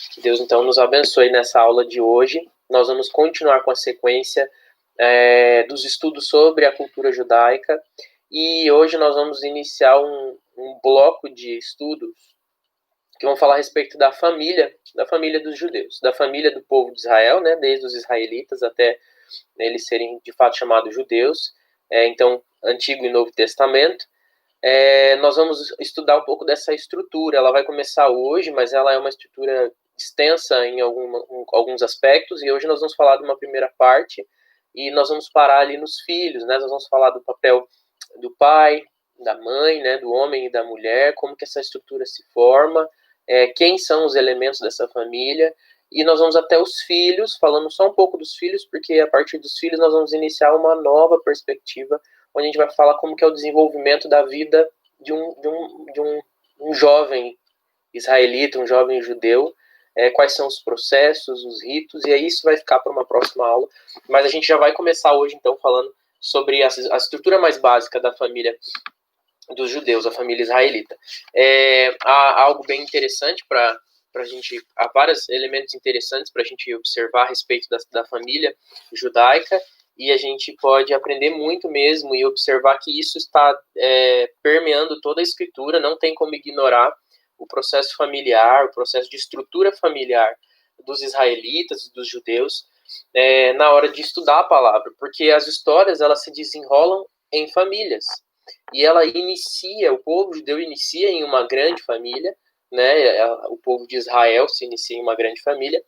Que Deus, então, nos abençoe nessa aula de hoje. Nós vamos continuar com a sequência dos estudos sobre a cultura judaica. E hoje nós vamos iniciar um bloco de estudos que vão falar a respeito da família dos judeus, da família do povo de Israel, né, desde os israelitas até eles serem de fato chamados judeus. Então, Antigo e Novo Testamento. Nós vamos estudar um pouco dessa estrutura. Ela vai começar hoje, mas ela é uma estrutura extensa em alguns aspectos, e hoje nós vamos falar de uma primeira parte, e nós vamos parar ali nos filhos, né? Nós vamos falar do papel do pai, da mãe, né? Do homem e da mulher, como que essa estrutura se forma, quem são os elementos dessa família, e nós vamos até os filhos, falando só um pouco dos filhos, porque a partir dos filhos nós vamos iniciar uma nova perspectiva, onde a gente vai falar como que é o desenvolvimento da vida de um jovem israelita, um jovem judeu, quais são os processos, os ritos, e aí isso vai ficar para uma próxima aula. Mas a gente já vai começar hoje, então, falando sobre a estrutura mais básica da família dos judeus, a família israelita. Há algo bem interessante para a gente, há vários elementos interessantes para a gente observar a respeito da família judaica, e a gente pode aprender muito mesmo e observar que isso está permeando toda a escritura, não tem como ignorar o processo familiar, o processo de estrutura familiar dos israelitas, dos judeus, na hora de estudar a palavra, porque as histórias elas se desenrolam em famílias, e o povo judeu inicia em uma grande família, né? O povo de Israel se inicia em uma grande família,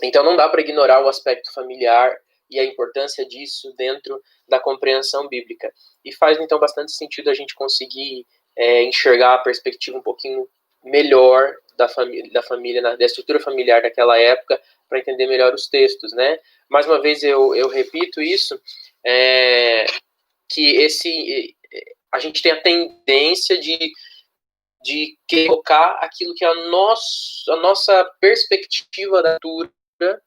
então não dá para ignorar o aspecto familiar e a importância disso dentro da compreensão bíblica. E faz, então, bastante sentido a gente conseguir enxergar a perspectiva um pouquinho melhor da família, da estrutura familiar daquela época, para entender melhor os textos, né? Mais uma vez, eu repito isso, que a gente tem a tendência de colocar aquilo que é a nossa perspectiva da cultura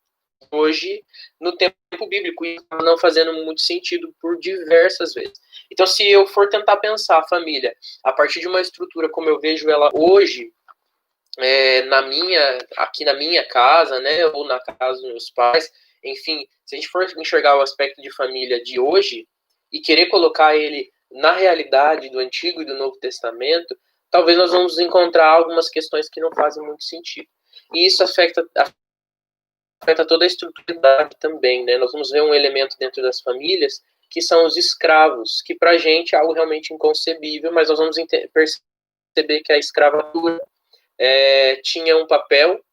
hoje no tempo bíblico, e não fazendo muito sentido por diversas vezes. Então, se eu for tentar pensar a família a partir de uma estrutura como eu vejo ela hoje, aqui na minha casa, né, ou na casa dos meus pais, enfim, se a gente for enxergar o aspecto de família de hoje e querer colocar ele na realidade do Antigo e do Novo Testamento, talvez nós vamos encontrar algumas questões que não fazem muito sentido. E isso afeta toda a estrutura também, né? Nós vamos ver um elemento dentro das famílias que são os escravos, que pra gente é algo realmente inconcebível, mas nós vamos perceber que a escravatura tinha um papel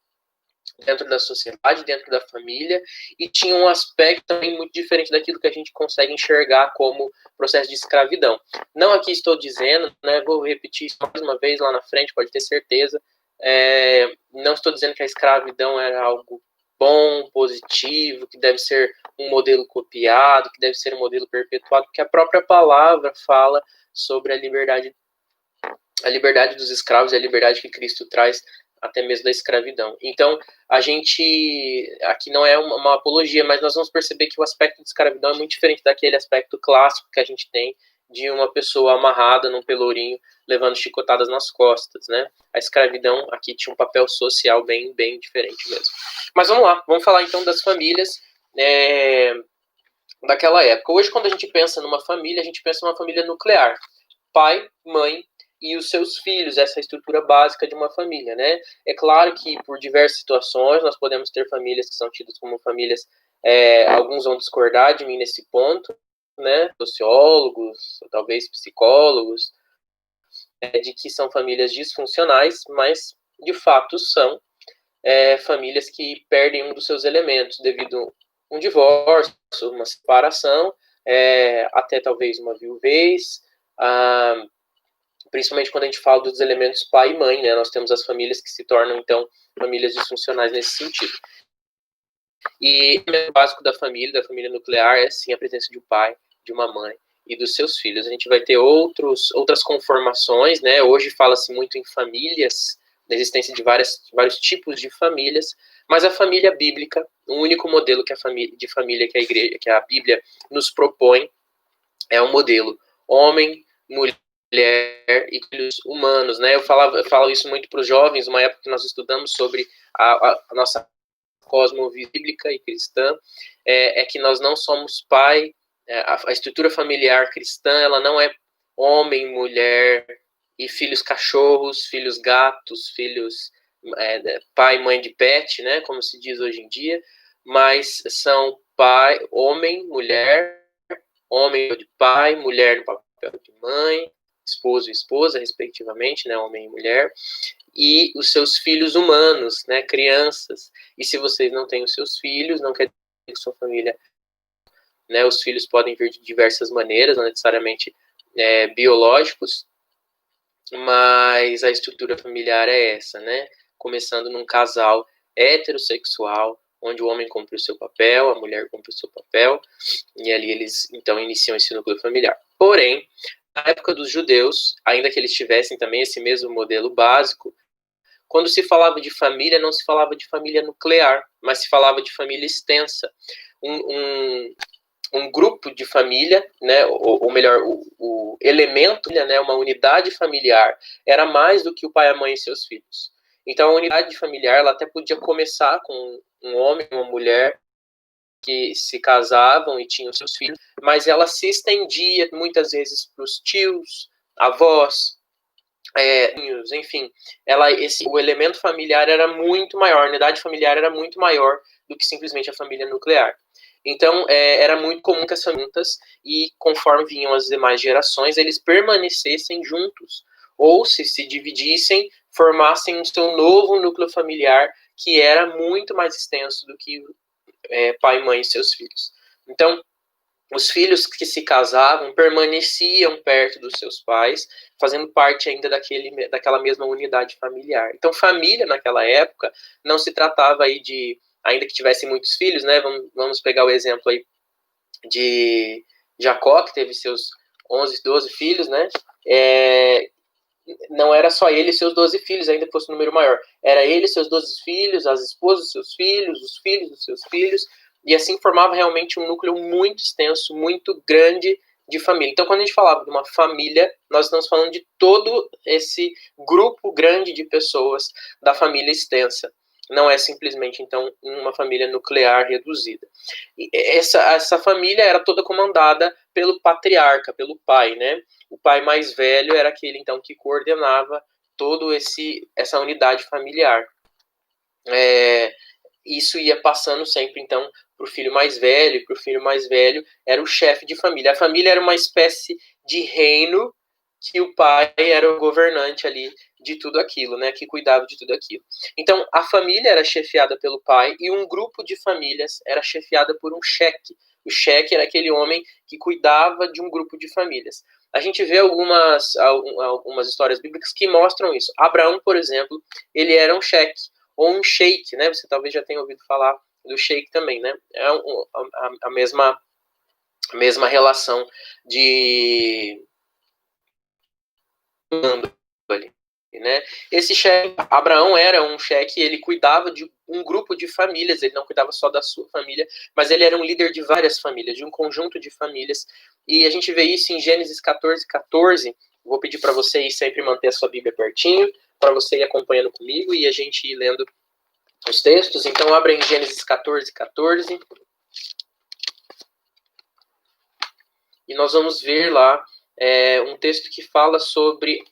dentro da sociedade, dentro da família, e tinha um aspecto também muito diferente daquilo que a gente consegue enxergar como processo de escravidão. Não aqui estou dizendo, né, vou repetir isso mais uma vez lá na frente, pode ter certeza, não estou dizendo que a escravidão era algo bom, positivo, que deve ser um modelo copiado, que deve ser um modelo perpetuado, porque a própria palavra fala sobre a liberdade dos escravos e a liberdade que Cristo traz até mesmo da escravidão. Então, a gente, aqui não é uma apologia, mas nós vamos perceber que o aspecto de escravidão é muito diferente daquele aspecto clássico que a gente tem de uma pessoa amarrada num pelourinho, levando chicotadas nas costas, né? A escravidão aqui tinha um papel social bem, bem diferente mesmo. Mas vamos lá, vamos falar então das famílias daquela época. Hoje, quando a gente pensa numa família, a gente pensa numa família nuclear. Pai, mãe e os seus filhos, essa estrutura básica de uma família, né? É claro que por diversas situações nós podemos ter famílias que são tidas como famílias, alguns vão discordar de mim nesse ponto, né? Sociólogos, talvez psicólogos, de que são famílias disfuncionais, mas de fato são famílias que perdem um dos seus elementos devido a um divórcio, uma separação, até talvez uma viuvez, principalmente quando a gente fala dos elementos pai e mãe, né? Nós temos as famílias que se tornam, então, famílias disfuncionais nesse sentido. E o básico da família nuclear é, sim, a presença de um pai, de uma mãe e dos seus filhos. A gente vai ter outras conformações, né? Hoje fala-se muito em famílias, da existência de vários tipos de famílias, mas a família bíblica, o único modelo de família que a Bíblia nos propõe, é um modelo homem, mulher mulher e filhos humanos, né? Eu falo isso muito para os jovens, uma época que nós estudamos sobre a nossa cosmovisão bíblica e cristã, é que nós não somos pai, a estrutura familiar cristã, ela não é homem, mulher e filhos cachorros, filhos gatos, filhos pai, mãe de pet, né, como se diz hoje em dia, mas são pai, homem, mulher, homem de pai, mulher no papel de mãe, esposo e esposa, respectivamente, né, homem e mulher, e os seus filhos humanos, né, crianças. E se vocês não têm os seus filhos, não quer dizer que sua família, né, os filhos podem vir de diversas maneiras, não necessariamente biológicos, mas a estrutura familiar é essa, né? Começando num casal heterossexual, onde o homem cumpre o seu papel, a mulher cumpre o seu papel, e ali eles então iniciam esse núcleo familiar. Porém, na época dos judeus, ainda que eles tivessem também esse mesmo modelo básico, quando se falava de família, não se falava de família nuclear, mas se falava de família extensa. Um grupo de família, né, ou melhor, o elemento, né, uma unidade familiar, era mais do que o pai, a mãe e seus filhos. Então, a unidade familiar, ela até podia começar com um homem e uma mulher que se casavam e tinham seus filhos, mas ela se estendia muitas vezes para os tios, avós, enfim, o elemento familiar era muito maior, a unidade familiar era muito maior do que simplesmente a família nuclear. Então, era muito comum que as famílias, e conforme vinham as demais gerações, eles permanecessem juntos, ou se dividissem, formassem um seu novo núcleo familiar, que era muito mais extenso do que pai, mãe e seus filhos. Então, os filhos que se casavam permaneciam perto dos seus pais, fazendo parte ainda daquela mesma unidade familiar. Então, família naquela época não se tratava aí de, ainda que tivessem muitos filhos, né? Vamos pegar o exemplo aí de Jacó, que teve seus 11, 12 filhos, né? Não era só ele e seus 12 filhos, ainda que fosse um número maior. Era ele e seus 12 filhos, as esposas dos seus filhos, os filhos dos seus filhos, e assim formava realmente um núcleo muito extenso, muito grande de família. Então, quando a gente falava de uma família, nós estamos falando de todo esse grupo grande de pessoas da família extensa. Não é simplesmente, então, uma família nuclear reduzida. E essa família era toda comandada pelo patriarca, pelo pai, né? O pai mais velho era aquele, então, que coordenava todo essa unidade familiar. Isso ia passando sempre, então, para o filho mais velho, e para o filho mais velho era o chefe de família. A família era uma espécie de reino que o pai era o governante ali de tudo aquilo, né, que cuidava de tudo aquilo. Então, a família era chefiada pelo pai e um grupo de famílias era chefiada por um chefe. O chefe era aquele homem que cuidava de um grupo de famílias. A gente vê algumas histórias bíblicas que mostram isso. Abraão, por exemplo, ele era um chefe, ou um sheik, né? Você talvez já tenha ouvido falar do sheik também, né? É a mesma relação de ali, né? Esse chefe, Abraão era um chefe, ele cuidava de um grupo de famílias, ele não cuidava só da sua família, mas ele era um líder de várias famílias, de um conjunto de famílias, e a gente vê isso em Gênesis 14:14. Vou pedir para você ir sempre manter a sua Bíblia pertinho, para você ir acompanhando comigo e a gente ir lendo os textos. Então, abra em Gênesis 14:14. E nós vamos ver lá um texto que fala sobre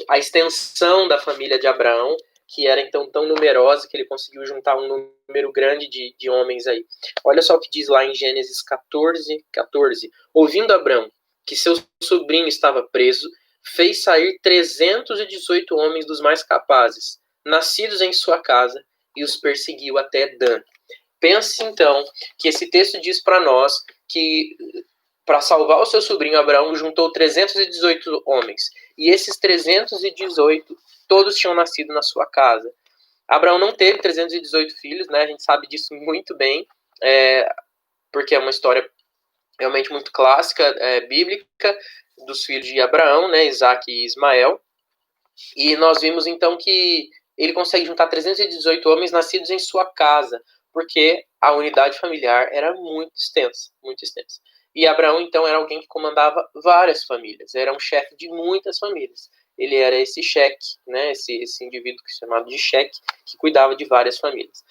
a extensão da família de Abraão, que era então tão numerosa que ele conseguiu juntar um número grande de homens aí. Olha só o que diz lá em Gênesis 14:14. Ouvindo Abraão que seu sobrinho estava preso, fez sair 318 homens dos mais capazes, nascidos em sua casa, e os perseguiu até Dan. Pense então que esse texto diz para nós que para salvar o seu sobrinho, Abraão juntou 318 homens. E esses 318, todos tinham nascido na sua casa. Abraão não teve 318 filhos, né? A gente sabe disso muito bem, porque é uma história realmente muito clássica, bíblica, dos filhos de Abraão, né? Isaac e Ismael. E nós vimos então que ele consegue juntar 318 homens nascidos em sua casa, porque a unidade familiar era muito extensa, muito extensa. E Abraão, então, era alguém que comandava várias famílias, era um chefe de muitas famílias. Ele era esse cheque, né, esse indivíduo que é chamado de cheque, que cuidava de várias famílias.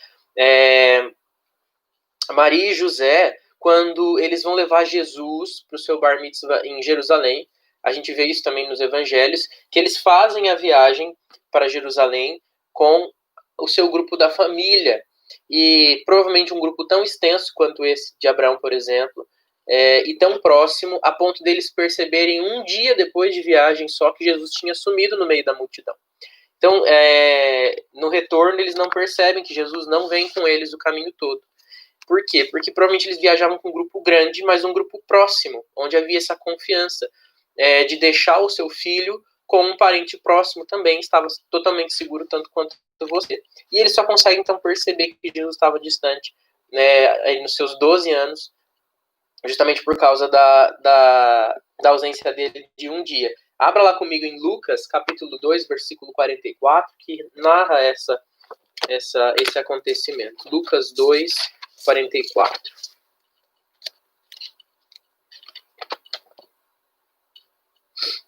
Maria e José, quando eles vão levar Jesus para o seu bar mitzvah em Jerusalém, a gente vê isso também nos evangelhos, que eles fazem a viagem para Jerusalém com o seu grupo da família, e provavelmente um grupo tão extenso quanto esse de Abraão, por exemplo, e tão próximo, a ponto deles perceberem um dia depois de viagem só que Jesus tinha sumido no meio da multidão. Então, no retorno, eles não percebem que Jesus não vem com eles o caminho todo. Por quê? Porque provavelmente eles viajavam com um grupo grande, mas um grupo próximo, onde havia essa confiança de deixar o seu filho com um parente próximo também, estava totalmente seguro, tanto quanto você. E eles só conseguem, então, perceber que Jesus estava distante, né, nos seus 12 anos, justamente por causa da ausência dele de um dia. Abra lá comigo em Lucas, capítulo 2, versículo 44, que narra esse acontecimento. Lucas 2, 44.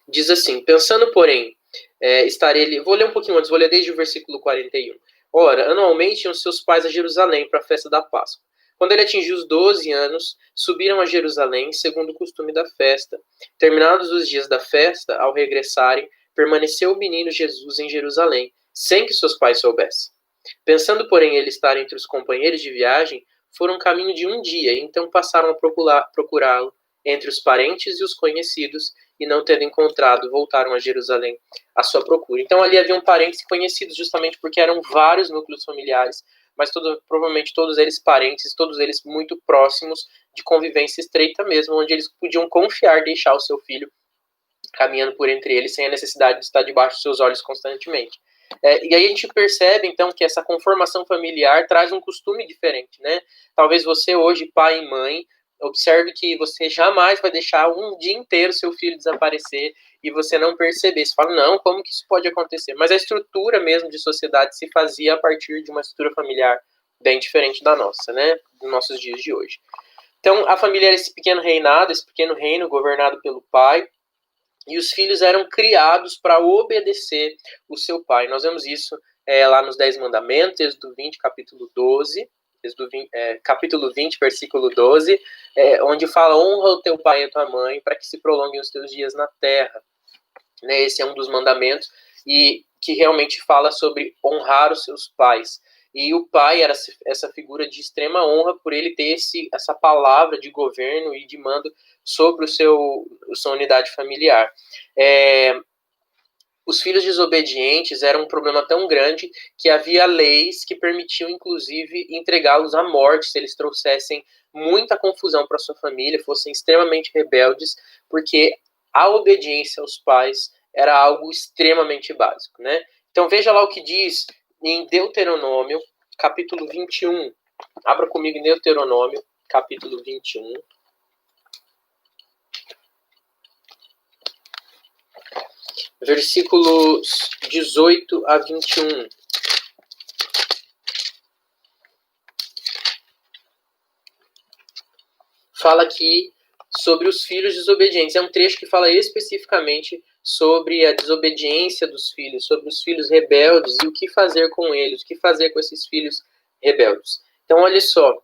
Diz assim: pensando, porém, estar ele... Vou ler um pouquinho antes, vou ler desde o versículo 41. Ora, anualmente iam seus pais a Jerusalém para a festa da Páscoa. Quando ele atingiu os 12 anos, subiram a Jerusalém, segundo o costume da festa. Terminados os dias da festa, ao regressarem, permaneceu o menino Jesus em Jerusalém, sem que seus pais soubessem. Pensando, porém, ele estar entre os companheiros de viagem, foram caminho de um dia, e então passaram a procurá-lo entre os parentes e os conhecidos, e não tendo encontrado, voltaram a Jerusalém à sua procura. Então ali haviam parentes conhecidos justamente porque eram vários núcleos familiares, mas provavelmente todos eles parentes, todos eles muito próximos, de convivência estreita mesmo, onde eles podiam confiar, deixar o seu filho caminhando por entre eles, sem a necessidade de estar debaixo dos seus olhos constantemente. E aí a gente percebe, então, que essa conformação familiar traz um costume diferente, né? Talvez você hoje, pai e mãe, observe que você jamais vai deixar um dia inteiro seu filho desaparecer e você não perceber. Você fala, não, como que isso pode acontecer? Mas a estrutura mesmo de sociedade se fazia a partir de uma estrutura familiar bem diferente da nossa, né? Dos nossos dias de hoje. Então, a família era esse pequeno reinado, esse pequeno reino governado pelo pai, e os filhos eram criados para obedecer o seu pai. Nós vemos isso lá nos 10 Mandamentos, Êxodo 20, capítulo 12, capítulo 20, versículo 12, onde fala: honra o teu pai e a tua mãe para que se prolonguem os teus dias na terra. Né, esse é um dos mandamentos, e que realmente fala sobre honrar os seus pais. E o pai era essa figura de extrema honra por ele ter essa palavra de governo e de mando sobre sua unidade familiar. Os filhos desobedientes eram um problema tão grande que havia leis que permitiam, inclusive, entregá-los à morte se eles trouxessem muita confusão para sua família, fossem extremamente rebeldes, porque a obediência aos pais era algo extremamente básico, né? Então veja lá o que diz em Deuteronômio, capítulo 21. Abra comigo em Deuteronômio, capítulo 21. Versículos 18 a 21. Fala aqui sobre os filhos desobedientes. É um trecho que fala especificamente sobre a desobediência dos filhos, sobre os filhos rebeldes e o que fazer com eles, o que fazer com esses filhos rebeldes. Então, olha só.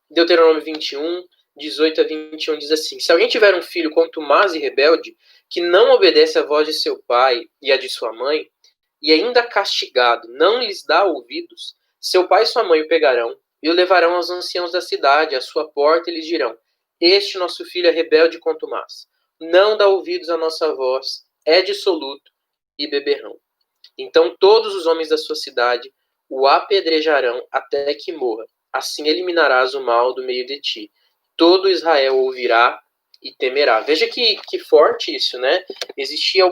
Deuteronômio 21, 18 a 21 diz assim: se alguém tiver um filho contumaz e rebelde, que não obedece à voz de seu pai e à de sua mãe, e ainda castigado não lhes dá ouvidos, seu pai e sua mãe o pegarão e o levarão aos anciãos da cidade, à sua porta, e lhes dirão: este nosso filho é rebelde e contumaz, não dá ouvidos à nossa voz, é dissoluto e beberrão. Então todos os homens da sua cidade o apedrejarão até que morra. Assim eliminarás o mal do meio de ti. Todo Israel ouvirá e temerá. Veja que forte isso, né? Existia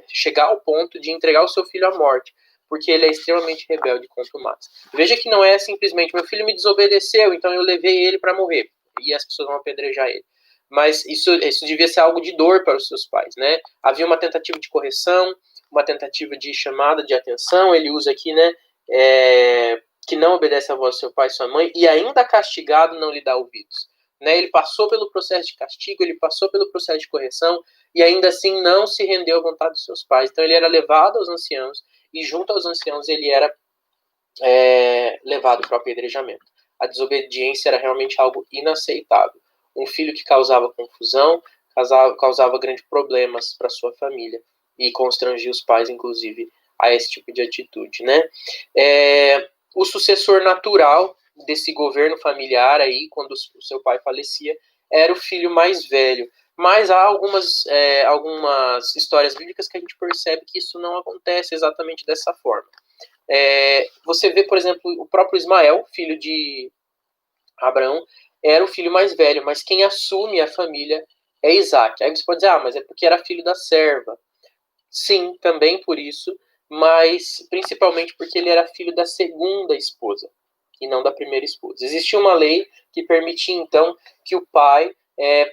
chegar ao ponto de entregar o seu filho à morte, porque ele é extremamente rebelde e contumaz. Veja que não é simplesmente: meu filho me desobedeceu, então eu levei ele para morrer, e as pessoas vão apedrejar ele. Mas isso devia ser algo de dor para os seus pais, né? Havia uma tentativa de correção, uma tentativa de chamada de atenção. Ele usa aqui, né, que não obedece à voz do seu pai e sua mãe, e ainda castigado não lhe dá ouvidos. né? Ele passou pelo processo de castigo, ele passou pelo processo de correção, e ainda assim não se rendeu à vontade dos seus pais. Então ele era levado aos anciãos, e junto aos anciãos ele era levado para o apedrejamento. A desobediência era realmente algo inaceitável. Um filho que causava confusão, causava grandes problemas para sua família e constrangia os pais, inclusive, a esse tipo de atitude, né? O sucessor natural desse governo familiar aí, quando o seu pai falecia, era o filho mais velho. Mas há algumas histórias bíblicas que a gente percebe que isso não acontece exatamente dessa forma. Você vê, por exemplo, o próprio Ismael, filho de Abraão, era o filho mais velho, mas quem assume a família é Isaac. Aí você pode dizer, mas é porque era filho da serva. Sim, também por isso, mas principalmente porque ele era filho da segunda esposa e não da primeira esposa. Existia uma lei que permitia, então, que o pai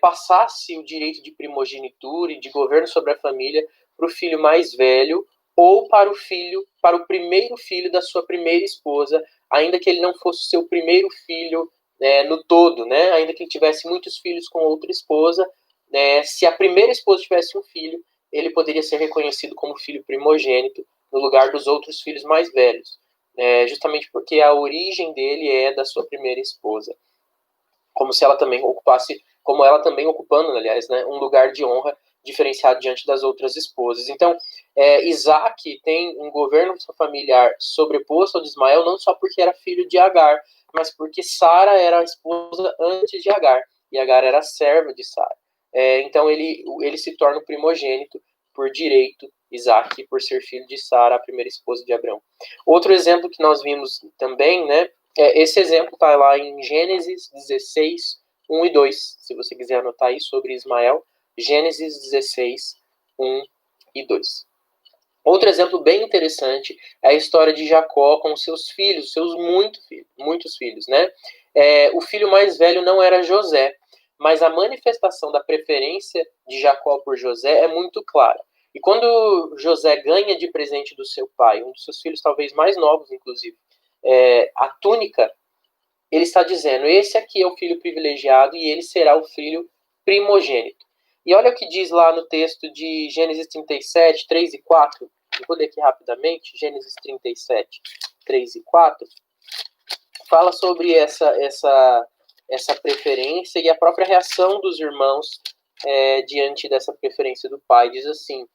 passasse o direito de primogenitura e de governo sobre a família para o filho mais velho ou para o primeiro filho da sua primeira esposa, ainda que ele não fosse o seu primeiro filho no todo, né? Ainda que ele tivesse muitos filhos com outra esposa, se a primeira esposa tivesse um filho, ele poderia ser reconhecido como filho primogênito no lugar dos outros filhos mais velhos, justamente porque a origem dele é da sua primeira esposa, como ela também ocupando, aliás, né, um lugar de honra diferenciado diante das outras esposas. Então, Isaac tem um governo familiar sobreposto ao de Ismael, não só porque era filho de Agar, mas porque Sara era a esposa antes de Agar, e Agar era a serva de Sara. Então ele se torna o primogênito por direito, Isaac, por ser filho de Sara, a primeira esposa de Abraão. Outro exemplo que nós vimos também, né, esse exemplo está lá em Gênesis 16, 1 e 2, se você quiser anotar aí sobre Ismael, Gênesis 16, 1 e 2. Outro exemplo bem interessante é a história de Jacó com seus filhos, muitos filhos, né? O filho mais velho não era José, mas a manifestação da preferência de Jacó por José é muito clara. E quando José ganha de presente do seu pai, um dos seus filhos talvez mais novos, inclusive, a túnica, ele está dizendo, esse aqui é o filho privilegiado e ele será o filho primogênito. E olha o que diz lá no texto de Gênesis 37, 3 e 4. Eu vou ler aqui rapidamente, Gênesis 37, 3 e 4. Fala sobre essa preferência e a própria reação dos irmãos diante dessa preferência do pai. Diz assim,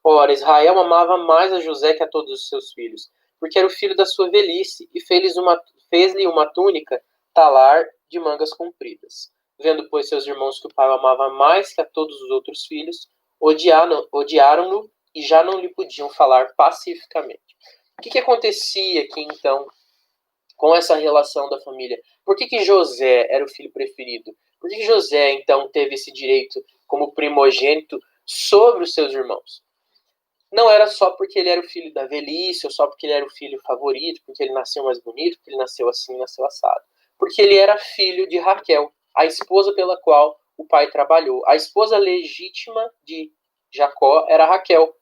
ora, Israel amava mais a José que a todos os seus filhos, porque era o filho da sua velhice, e fez-lhe uma túnica talar de mangas compridas. Vendo, pois, seus irmãos que o pai amava mais que a todos os outros filhos, odiaram-no e já não lhe podiam falar pacificamente. O que acontecia aqui, então, com essa relação da família? Por que José era o filho preferido? Por que José, então, teve esse direito como primogênito sobre os seus irmãos? Não era só porque ele era o filho da velhice, ou só porque ele era o filho favorito, porque ele nasceu mais bonito, porque ele nasceu assim, nasceu assado. Porque ele era filho de Raquel, a esposa pela qual o pai trabalhou. A esposa legítima de Jacó era Raquel,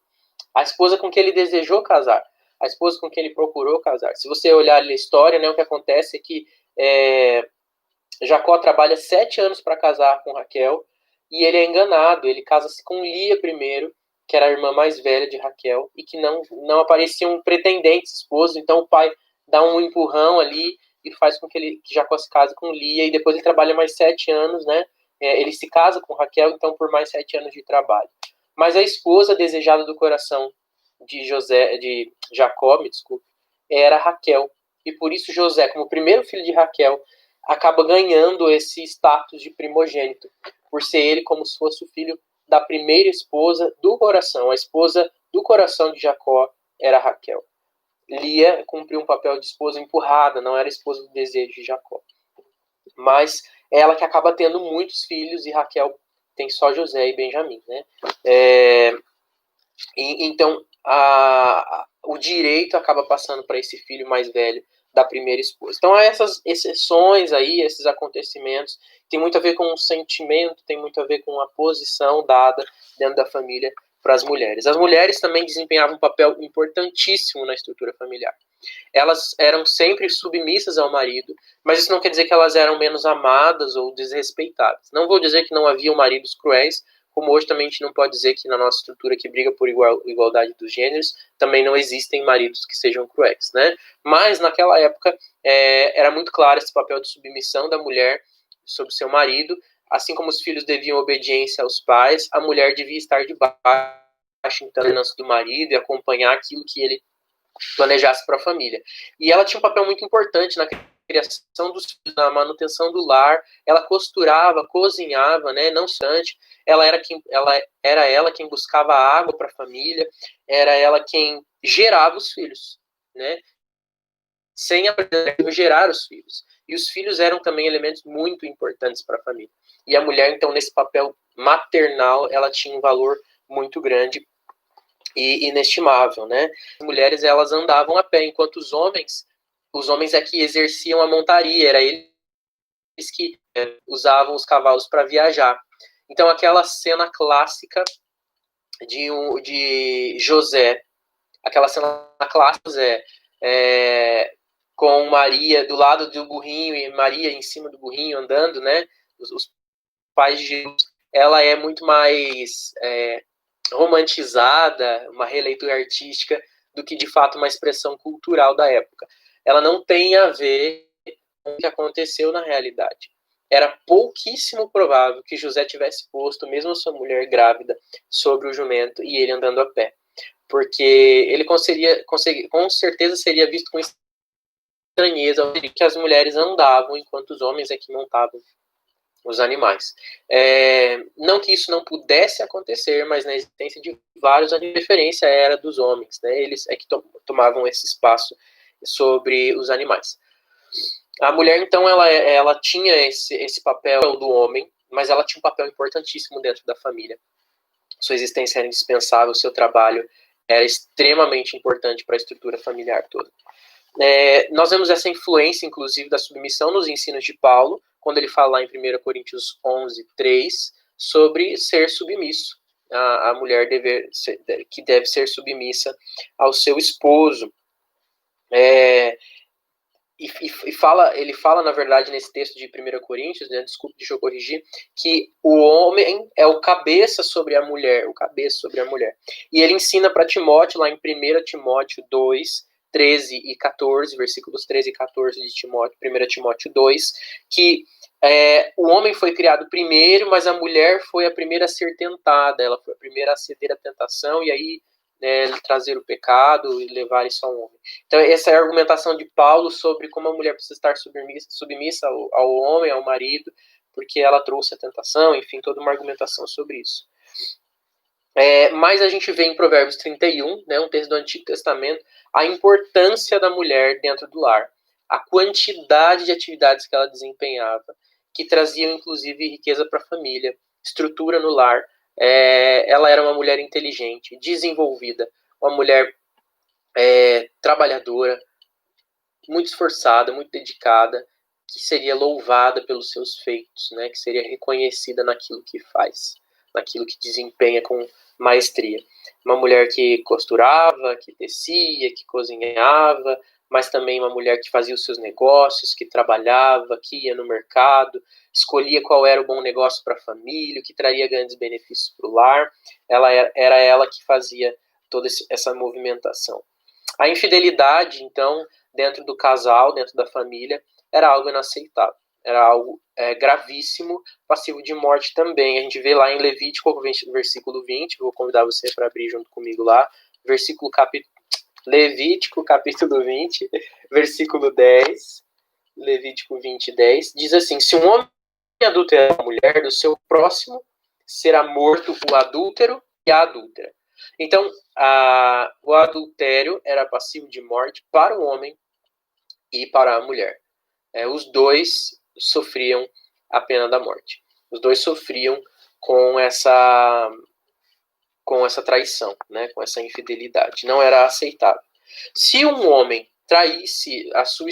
a esposa com quem ele desejou casar, a esposa com quem ele procurou casar. Se você olhar ali a história, né, o que acontece é que Jacó trabalha 7 anos para casar com Raquel, e ele é enganado, ele casa-se com Lia primeiro, que era a irmã mais velha de Raquel, e que não aparecia um pretendente esposo, então o pai dá um empurrão ali e faz com que Jacó se case com Lia, e depois ele trabalha mais 7 anos, né? Ele se casa com Raquel, então por mais 7 anos de trabalho. Mas a esposa desejada do coração de Jacó, me desculpe, era Raquel, e por isso José, como primeiro filho de Raquel, acaba ganhando esse status de primogênito, por ser ele como se fosse o filho da primeira esposa do coração. A esposa do coração de Jacó era Raquel. Lia cumpriu um papel de esposa empurrada, não era esposa do desejo de Jacó. Mas ela que acaba tendo muitos filhos, e Raquel tem só José e Benjamim, né? Então, o direito acaba passando para esse filho mais velho da primeira esposa. Então, há essas exceções aí, esses acontecimentos, tem muito a ver com o sentimento, tem muito a ver com a posição dada dentro da família para as mulheres. As mulheres também desempenhavam um papel importantíssimo na estrutura familiar. Elas eram sempre submissas ao marido, mas isso não quer dizer que elas eram menos amadas ou desrespeitadas. Não vou dizer que não haviam maridos cruéis, como hoje também a gente não pode dizer que na nossa estrutura que briga por igualdade dos gêneros, também não existem maridos que sejam cruéis, né? Mas naquela época era muito claro esse papel de submissão da mulher sobre seu marido, assim como os filhos deviam obediência aos pais, a mulher devia estar debaixo da liderança do marido e acompanhar aquilo que ele planejasse para a família. E ela tinha um papel muito importante na criação dos filhos, na manutenção do lar. Ela costurava, cozinhava, né? Não obstante, ela era ela quem buscava água para a família, era ela quem gerava os filhos, né? Sem aprender a gerar os filhos. E os filhos eram também elementos muito importantes para a família. E a mulher, então, nesse papel maternal, ela tinha um valor muito grande e inestimável, né? As mulheres, elas andavam a pé, enquanto os homens é que exerciam a montaria, era eles que usavam os cavalos para viajar. Então, aquela cena clássica de José, aquela cena clássica de José, com Maria do lado do burrinho e Maria em cima do burrinho andando, né? Os pais de Jesus, ela é muito mais romantizada, uma releitura artística, do que de fato uma expressão cultural da época. Ela não tem a ver com o que aconteceu na realidade. Era pouquíssimo provável que José tivesse posto, mesmo sua mulher grávida, sobre o jumento e ele andando a pé. Porque ele com certeza seria visto com estranheza que as mulheres andavam enquanto os homens é que montavam os animais. Não que isso não pudesse acontecer, mas na existência de vários, a referência era dos homens, né? Eles é que tomavam esse espaço sobre os animais. A mulher, então, ela tinha esse papel do homem, mas ela tinha um papel importantíssimo dentro da família. Sua existência era indispensável, seu trabalho era extremamente importante para a estrutura familiar toda. Nós vemos essa influência, inclusive, da submissão nos ensinos de Paulo, quando ele fala lá em 1 Coríntios 11, 3, sobre ser submisso. A mulher que deve ser submissa ao seu esposo. Ele fala, na verdade, nesse texto de 1 Coríntios, né, desculpe, deixa eu corrigir, que o homem é o cabeça sobre a mulher, E ele ensina para Timóteo, lá em 1 Timóteo 2, 13 e 14, versículos 13 e 14 de Timóteo, 1 Timóteo 2, que o homem foi criado primeiro, mas a mulher foi a primeira a ser tentada, ela foi a primeira a ceder à tentação, e aí trazer o pecado e levar isso ao homem. Então, essa é a argumentação de Paulo sobre como a mulher precisa estar submissa ao homem, ao marido, porque ela trouxe a tentação, enfim, toda uma argumentação sobre isso. Mas a gente vê em Provérbios 31, né, um texto do Antigo Testamento, a importância da mulher dentro do lar, a quantidade de atividades que ela desempenhava, que traziam, inclusive, riqueza para a família, estrutura no lar. Ela era uma mulher inteligente, desenvolvida, uma mulher trabalhadora, muito esforçada, muito dedicada, que seria louvada pelos seus feitos, né? Que seria reconhecida naquilo que faz, naquilo que desempenha com maestria. Uma mulher que costurava, que tecia, que cozinhava, mas também uma mulher que fazia os seus negócios, que trabalhava, que ia no mercado, escolhia qual era o bom negócio para a família, o que traria grandes benefícios para o lar. Era ela que fazia toda essa movimentação. A infidelidade, então, dentro do casal, dentro da família, era algo inaceitável. Era algo gravíssimo, passivo de morte também. A gente vê lá em Levítico, versículo 20, vou convidar você para abrir junto comigo lá, Levítico, capítulo 20, versículo 10, Levítico 20, 10, diz assim: se um homem adulterar a mulher do seu próximo, será morto o adúltero e a adúltera. Então, o adultério era passivo de morte para o homem e para a mulher. Os dois sofriam a pena da morte. Os dois sofriam com essa traição, né, com essa infidelidade. Não era aceitável. Se um homem traísse a sua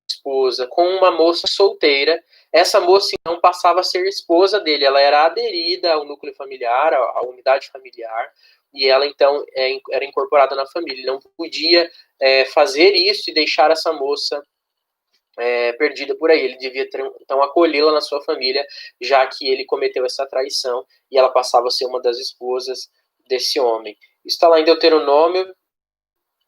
esposa com uma moça solteira, essa moça então passava a ser esposa dele. Ela era aderida ao núcleo familiar, à unidade familiar, e ela então era incorporada na família. Ele não podia fazer isso e deixar essa moça perdida por aí. Ele devia então acolhê-la na sua família, já que ele cometeu essa traição e ela passava a ser uma das esposas desse homem. Isso está lá em Deuteronômio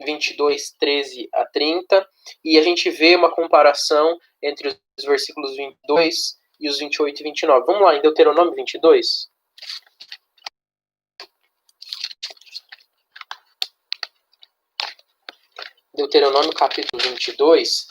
22, 13 a 30, e a gente vê uma comparação entre os versículos 22 e os 28 e 29. Vamos lá, em Deuteronômio 22. Deuteronômio capítulo 22,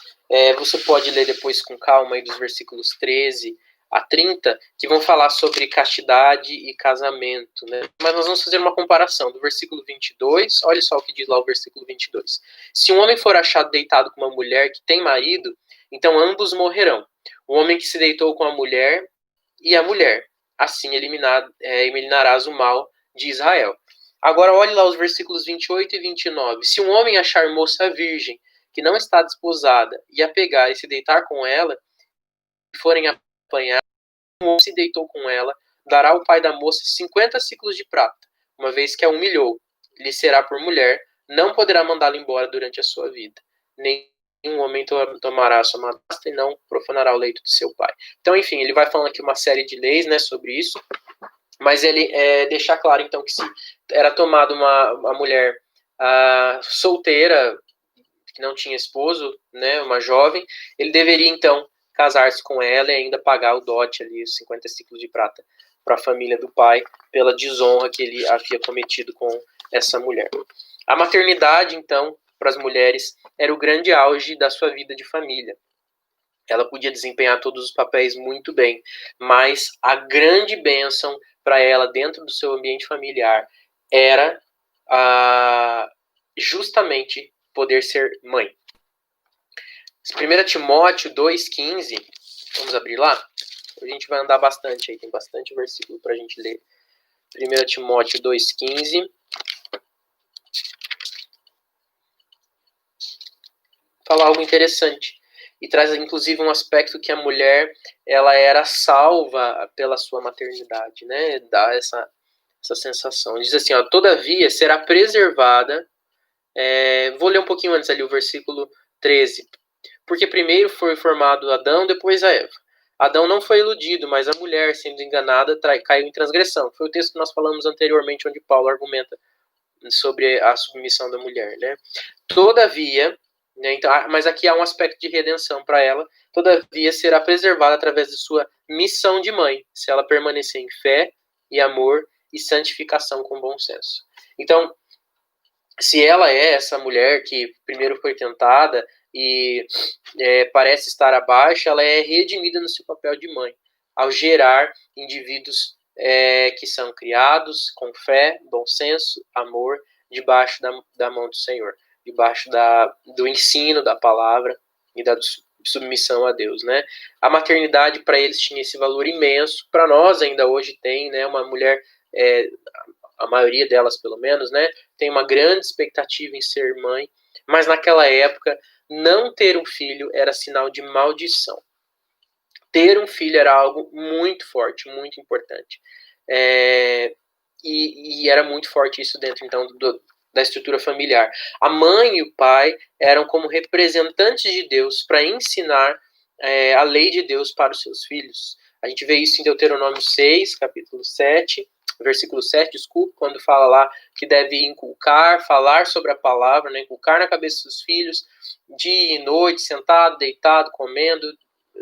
você pode ler depois com calma aí dos versículos 13 a 30, que vão falar sobre castidade e casamento, né? Mas nós vamos fazer uma comparação do versículo 22, olha só o que diz lá o versículo 22. Se um homem for achado deitado com uma mulher que tem marido, então ambos morrerão. O homem que se deitou com a mulher e a mulher, assim eliminarás o mal de Israel. Agora olhe lá os versículos 28 e 29. Se um homem achar moça virgem, que não está desposada, e a pegar e se deitar com ela, e forem apanhar, um homem se deitou com ela, dará ao pai da moça 50 ciclos de prata, uma vez que a humilhou, lhe será por mulher, não poderá mandá-la embora durante a sua vida. Nenhum homem tomará a sua madrasta e não profanará o leito de seu pai. Então, enfim, ele vai falando aqui uma série de leis, né, sobre isso, mas ele deixa claro, então, que se era tomada uma mulher solteira, que não tinha esposo, né, uma jovem, ele deveria, então, casar-se com ela e ainda pagar o dote ali, os 50 ciclos de prata, para a família do pai, pela desonra que ele havia cometido com essa mulher. A maternidade, então, para as mulheres, era o grande auge da sua vida de família. Ela podia desempenhar todos os papéis muito bem, mas a grande bênção para ela dentro do seu ambiente familiar era justamente poder ser mãe. 1 Timóteo 2,15, vamos abrir lá? A gente vai andar bastante aí, tem bastante versículo para a gente ler. 1 Timóteo 2,15. Fala algo interessante. E traz inclusive um aspecto que a mulher ela era salva pela sua maternidade, né? Dá essa sensação. Diz assim, ó, todavia será preservada. Vou ler um pouquinho antes ali o versículo 13. Porque primeiro foi formado Adão, depois a Eva. Adão não foi iludido, mas a mulher, sendo enganada, caiu em transgressão. Foi o texto que nós falamos anteriormente, onde Paulo argumenta sobre a submissão da mulher, né? Todavia, né, então, mas aqui há um aspecto de redenção para ela, todavia será preservada através de sua missão de mãe, se ela permanecer em fé e amor e santificação com bom senso. Então, se ela é essa mulher que primeiro foi tentada e parece estar abaixo, ela é redimida no seu papel de mãe, ao gerar indivíduos que são criados com fé, bom senso, amor, debaixo da mão do Senhor, debaixo do ensino da palavra e da submissão a Deus, né? A maternidade para eles tinha esse valor imenso, para nós ainda hoje tem, né? Uma mulher, a maioria delas pelo menos, né? Tem uma grande expectativa em ser mãe, mas naquela época não ter um filho era sinal de maldição. Ter um filho era algo muito forte, muito importante. E era muito forte isso dentro, então, da estrutura familiar. A mãe e o pai eram como representantes de Deus para ensinar a lei de Deus para os seus filhos. A gente vê isso em Deuteronômio 6, capítulo 7, versículo 7, desculpa, quando fala lá que deve inculcar, falar sobre a palavra, né, inculcar na cabeça dos filhos, dia e noite, sentado, deitado, comendo,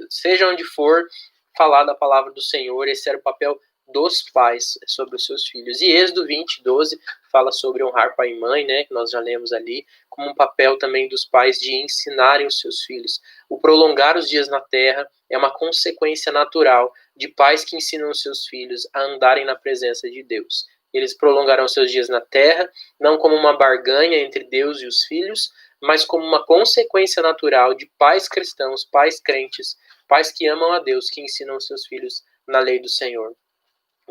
seja onde for, falar da palavra do Senhor. Esse era o papel dos pais sobre os seus filhos. E Êxodo 20, 12 fala sobre honrar pai e mãe, né, que nós já lemos ali, como um papel também dos pais de ensinarem os seus filhos. O prolongar os dias na terra é uma consequência natural de pais que ensinam os seus filhos a andarem na presença de Deus. Eles prolongarão seus dias na terra, não como uma barganha entre Deus e os filhos, mas como uma consequência natural de pais cristãos, pais crentes, pais que amam a Deus, que ensinam os seus filhos na lei do Senhor.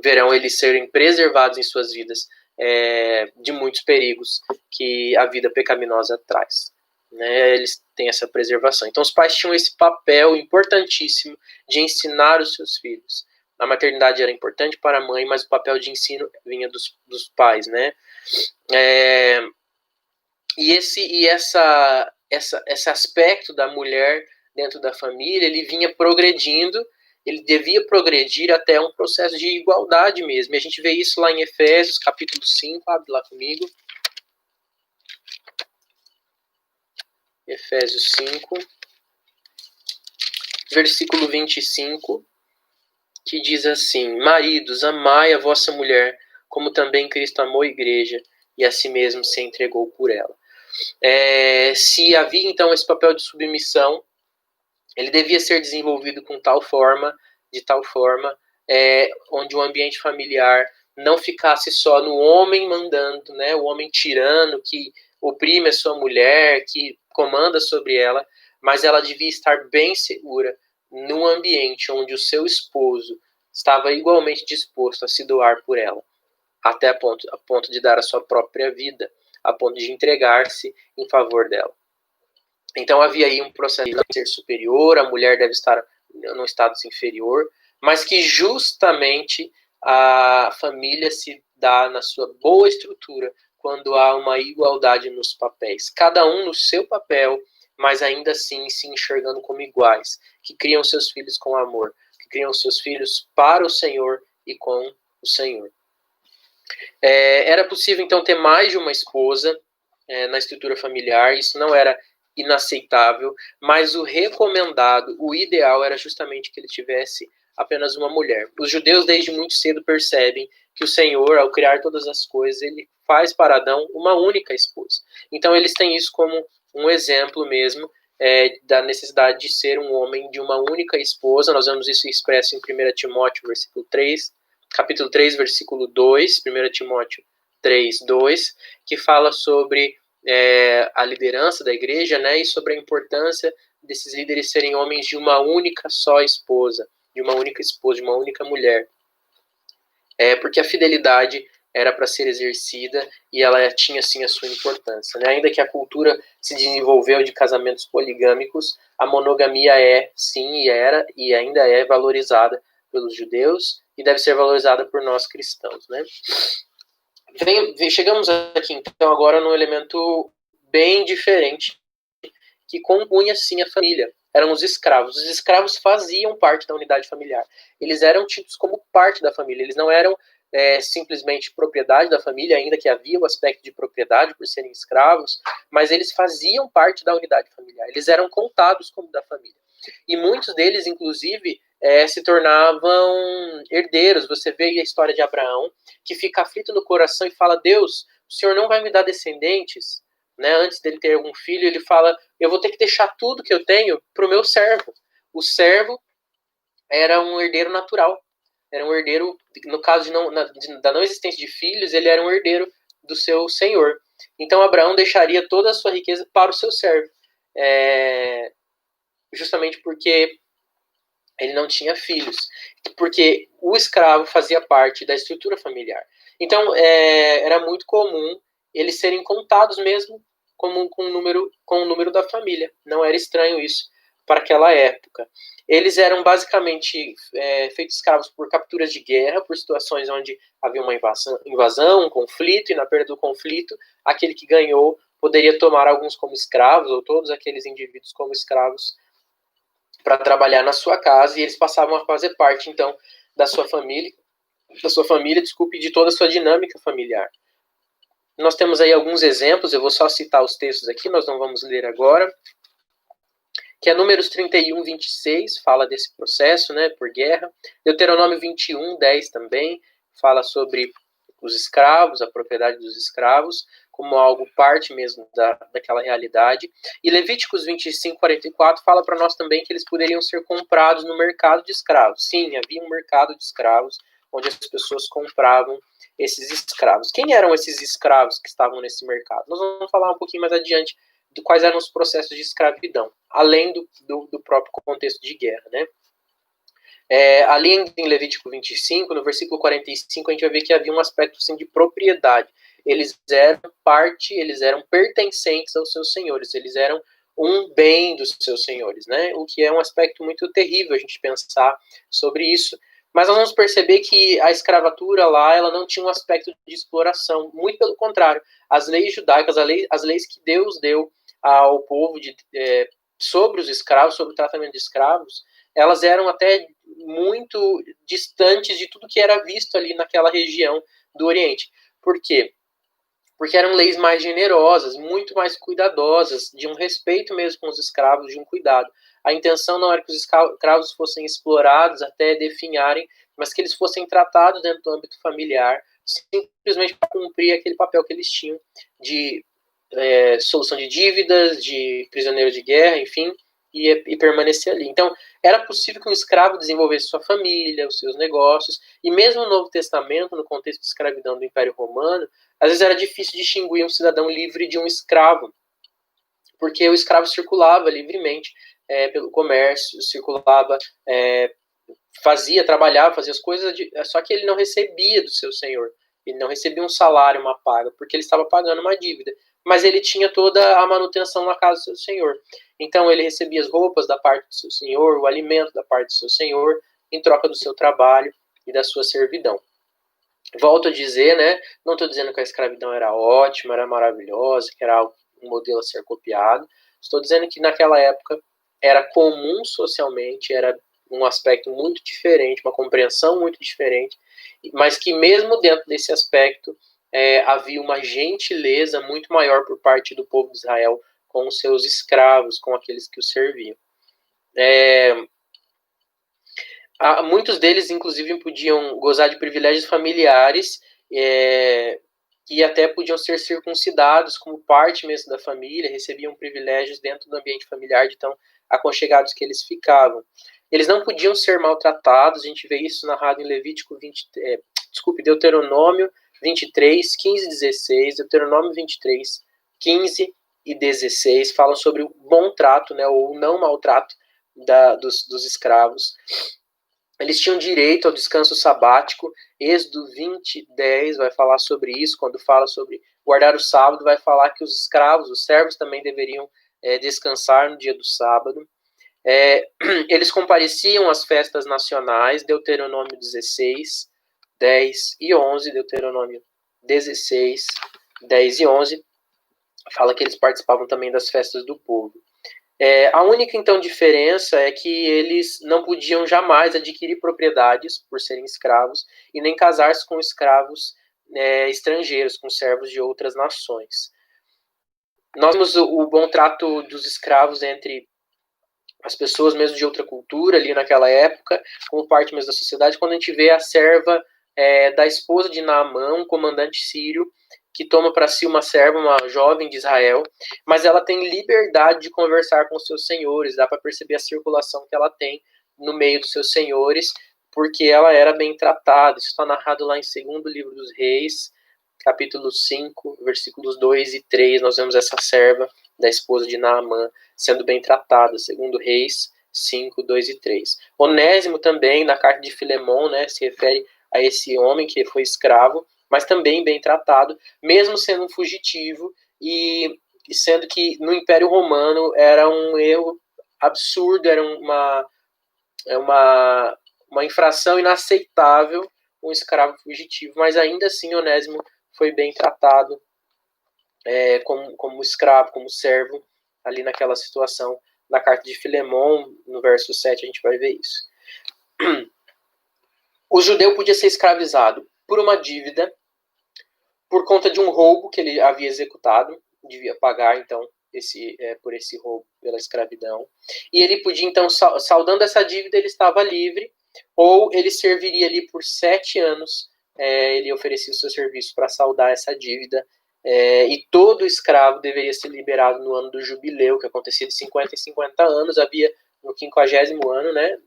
Verão eles serem preservados em suas vidas de muitos perigos que a vida pecaminosa traz. Né? Eles têm essa preservação. Então os pais tinham esse papel importantíssimo de ensinar os seus filhos. A maternidade era importante para a mãe, mas o papel de ensino vinha dos pais, né? Esse aspecto da mulher dentro da família, ele vinha progredindo, ele devia progredir até um processo de igualdade mesmo. E a gente vê isso lá em Efésios, capítulo 5, abre lá comigo. Efésios 5, versículo 25, que diz assim: maridos, amai a vossa mulher, como também Cristo amou a igreja, e a si mesmo se entregou por ela. Se havia então esse papel de submissão, ele devia ser desenvolvido de tal forma, onde o ambiente familiar não ficasse só no homem mandando, né, o homem tirano que oprime a sua mulher, que comanda sobre ela, mas ela devia estar bem segura num ambiente onde o seu esposo estava igualmente disposto a se doar por ela, até a ponto de dar a sua própria vida, a ponto de entregar-se em favor dela. Então havia aí um processo de ser superior, a mulher deve estar num status inferior, mas que justamente a família se dá na sua boa estrutura quando há uma igualdade nos papéis. Cada um no seu papel, mas ainda assim se enxergando como iguais, que criam seus filhos com amor, que criam seus filhos para o Senhor e com o Senhor. Era possível então ter mais de uma esposa na estrutura familiar, isso não era inaceitável, mas o recomendado, o ideal era justamente que ele tivesse apenas uma mulher. Os judeus desde muito cedo percebem que o Senhor, ao criar todas as coisas, ele faz para Adão uma única esposa. Então eles têm isso como um exemplo mesmo da necessidade de ser um homem de uma única esposa. Nós vemos isso expresso em 1 Timóteo, capítulo 3, versículo 2, 1 Timóteo 3, 2, que fala sobre a liderança da igreja, né, e sobre a importância desses líderes serem homens de uma única só esposa, de uma única mulher. Porque a fidelidade era para ser exercida e ela tinha, sim, a sua importância. Né? Ainda que a cultura se desenvolveu de casamentos poligâmicos, a monogamia sim, e ainda é valorizada pelos judeus e deve ser valorizada por nós cristãos. Né? Chegamos aqui, então, agora num elemento bem diferente, que compunha, sim, a família. Eram os escravos. Os escravos faziam parte da unidade familiar. Eles eram tidos como parte da família. Eles não eram simplesmente propriedade da família, ainda que havia o aspecto de propriedade por serem escravos, mas eles faziam parte da unidade familiar. Eles eram contados como da família. E muitos deles, inclusive, se tornavam herdeiros. Você vê a história de Abraão, que fica aflito no coração e fala: Deus, o Senhor não vai me dar descendentes? Né? Antes dele ter algum filho, ele fala: eu vou ter que deixar tudo que eu tenho para o meu servo. O servo era um herdeiro natural. Era um herdeiro, no caso da não existência de filhos, ele era um herdeiro do seu senhor. Então Abraão deixaria toda a sua riqueza para o seu servo. Justamente porque ele não tinha filhos, porque o escravo fazia parte da estrutura familiar. Então, era muito comum eles serem contados mesmo com o número da família. Não era estranho isso para aquela época. Eles eram basicamente feitos escravos por capturas de guerra, por situações onde havia uma invasão, um conflito, e na perda do conflito, aquele que ganhou poderia tomar alguns como escravos, ou todos aqueles indivíduos como escravos, para trabalhar na sua casa, e eles passavam a fazer parte, então, da sua família, de toda a sua dinâmica familiar. Nós temos aí alguns exemplos, eu vou só citar os textos aqui, nós não vamos ler agora, que é Números 31, 26, fala desse processo, né, por guerra. Deuteronômio 21, 10 também, fala sobre os escravos, a propriedade dos escravos, como algo parte mesmo daquela realidade. E Levíticos 25, 44 fala para nós também que eles poderiam ser comprados no mercado de escravos. Sim, havia um mercado de escravos, onde as pessoas compravam esses escravos. Quem eram esses escravos que estavam nesse mercado? Nós vamos falar um pouquinho mais adiante de quais eram os processos de escravidão, além do próprio contexto de guerra, né? Ali em Levítico 25, no versículo 45, a gente vai ver que havia um aspecto assim, de propriedade. Eles eram eles eram pertencentes aos seus senhores, eles eram um bem dos seus senhores, né? O que é um aspecto muito terrível a gente pensar sobre isso, Mas nós vamos perceber que a escravatura lá, ela não tinha um aspecto de exploração, muito pelo contrário. As leis judaicas, as leis que Deus deu ao povo sobre os escravos, sobre o tratamento de escravos, elas eram até muito distantes de tudo que era visto ali naquela região do Oriente. Por quê? Porque eram leis mais generosas, muito mais cuidadosas, de um respeito mesmo com os escravos, de um cuidado. A intenção não era que os escravos fossem explorados até definharem, mas que eles fossem tratados dentro do âmbito familiar, simplesmente para cumprir aquele papel que eles tinham de solução de dívidas, de prisioneiros de guerra, enfim, e permanecer ali. Então, era possível que um escravo desenvolvesse sua família, os seus negócios, e mesmo no Novo Testamento, no contexto de escravidão do Império Romano, às vezes era difícil distinguir um cidadão livre de um escravo, porque o escravo circulava livremente pelo comércio, circulava, trabalhava, fazia as coisas, só que ele não recebia do seu senhor, ele não recebia um salário, uma paga, porque ele estava pagando uma dívida, mas ele tinha toda a manutenção na casa do seu senhor. Então ele recebia as roupas da parte do seu senhor, o alimento da parte do seu senhor, em troca do seu trabalho e da sua servidão. Volto a dizer, né, não estou dizendo que a escravidão era ótima, era maravilhosa, que era um modelo a ser copiado. Estou dizendo que naquela época era comum socialmente, era um aspecto muito diferente, uma compreensão muito diferente, mas que mesmo dentro desse aspecto havia uma gentileza muito maior por parte do povo de Israel com os seus escravos, com aqueles que os serviam. Muitos deles, inclusive, podiam gozar de privilégios familiares e até podiam ser circuncidados como parte mesmo da família, recebiam privilégios dentro do ambiente familiar de tão aconchegados que eles ficavam. Eles não podiam ser maltratados, a gente vê isso narrado em Levítico Deuteronômio 23, 15 e 16, Deuteronômio 23, 15 e 16, falam sobre o bom trato, né, ou não maltrato dos escravos. Eles tinham direito ao descanso sabático. Êxodo 20, 10 vai falar sobre isso. Quando fala sobre guardar o sábado, vai falar que os escravos, os servos também deveriam descansar no dia do sábado. Eles compareciam às festas nacionais, Deuteronômio 16, 10 e 11, Deuteronômio 16, 10 e 11, fala que eles participavam também das festas do povo. A única, então, diferença é que eles não podiam jamais adquirir propriedades por serem escravos e nem casar-se com escravos estrangeiros, com servos de outras nações. Nós temos o bom trato dos escravos entre as pessoas mesmo de outra cultura ali naquela época, como parte mesmo da sociedade, quando a gente vê a serva da esposa de Naamã, um comandante sírio, que toma para si uma serva, uma jovem de Israel, mas ela tem liberdade de conversar com os seus senhores, dá para perceber a circulação que ela tem no meio dos seus senhores, porque ela era bem tratada. Isso está narrado lá em 2º livro dos Reis, capítulo 5, versículos 2 e 3, nós vemos essa serva da esposa de Naamã sendo bem tratada, 2 Reis 5, 2 e 3. Onésimo também, na carta de Filemon, né, se refere a esse homem que foi escravo, mas também bem tratado, mesmo sendo um fugitivo e sendo que no Império Romano era um erro absurdo, era uma infração inaceitável um escravo fugitivo, mas ainda assim Onésimo foi bem tratado como escravo, como servo, ali naquela situação. Na carta de Filemon, no verso 7, a gente vai ver isso. O judeu podia ser escravizado por uma dívida, por conta de um roubo que ele havia executado, devia pagar, então, por esse roubo, pela escravidão. E ele podia, então, saldando essa dívida, ele estava livre, ou ele serviria ali por 7 anos, ele oferecia o seu serviço para saldar essa dívida, e todo escravo deveria ser liberado no ano do jubileu, que acontecia de 50 em 50 anos, havia no 50º ano, né,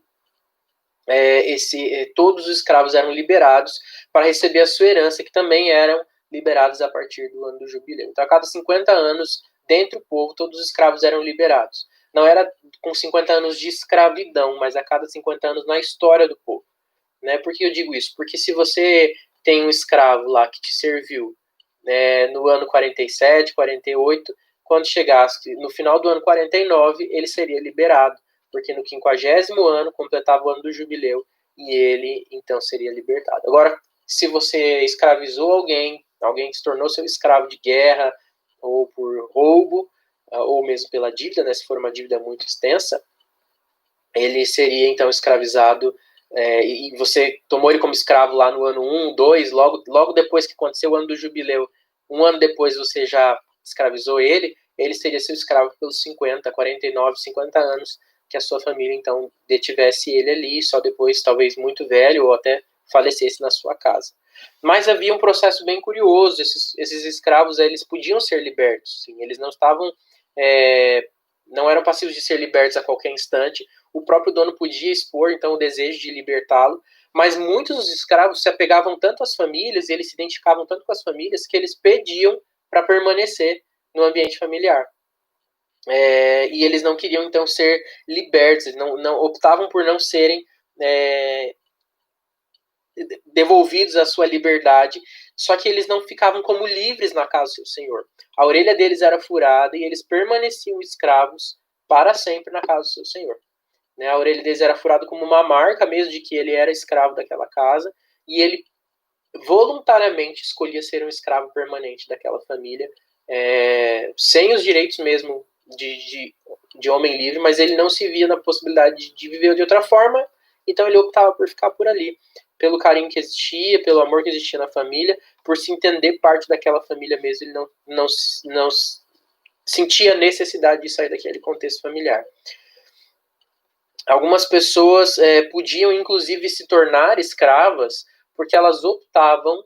todos os escravos eram liberados para receber a sua herança, que também eram liberados a partir do ano do jubileu. Então, a cada 50 anos, dentro do povo, todos os escravos eram liberados. Não era com 50 anos de escravidão, mas a cada 50 anos na história do povo. Né? Por que eu digo isso? Porque se você tem um escravo lá que te serviu no ano 47, 48, quando chegasse no final do ano 49, ele seria liberado, porque no 50º ano completava o ano do jubileu e ele então seria libertado. Agora, se você escravizou alguém que se tornou seu escravo de guerra, ou por roubo, ou mesmo pela dívida, né, se for uma dívida muito extensa, ele seria então escravizado, e você tomou ele como escravo lá no ano 1, 2, logo depois que aconteceu o ano do jubileu, um ano depois você já escravizou ele seria seu escravo pelos 50, 49, 50 anos que a sua família então detivesse ele ali, só depois talvez muito velho ou até falecesse na sua casa. Mas havia um processo bem curioso, esses escravos eles podiam ser libertos, sim, eles não estavam, não eram passivos de ser libertos a qualquer instante, o próprio dono podia expor então o desejo de libertá-lo, mas muitos dos escravos se apegavam tanto às famílias, e eles se identificavam tanto com as famílias, que eles pediam para permanecer no ambiente familiar. E eles não queriam então ser libertos, eles não optavam por não serem devolvidos à sua liberdade, só que eles não ficavam como livres na casa do seu senhor. A orelha deles era furada e eles permaneciam escravos para sempre na casa do seu senhor. Né? A orelha deles era furada como uma marca mesmo de que ele era escravo daquela casa, e ele voluntariamente escolhia ser um escravo permanente daquela família, sem os direitos mesmo de homem livre, mas ele não se via na possibilidade de viver de outra forma, então ele optava por ficar por ali, pelo carinho que existia, pelo amor que existia na família, por se entender parte daquela família mesmo, ele não sentia necessidade de sair daquele contexto familiar. Algumas pessoas podiam, inclusive, se tornar escravas porque elas optavam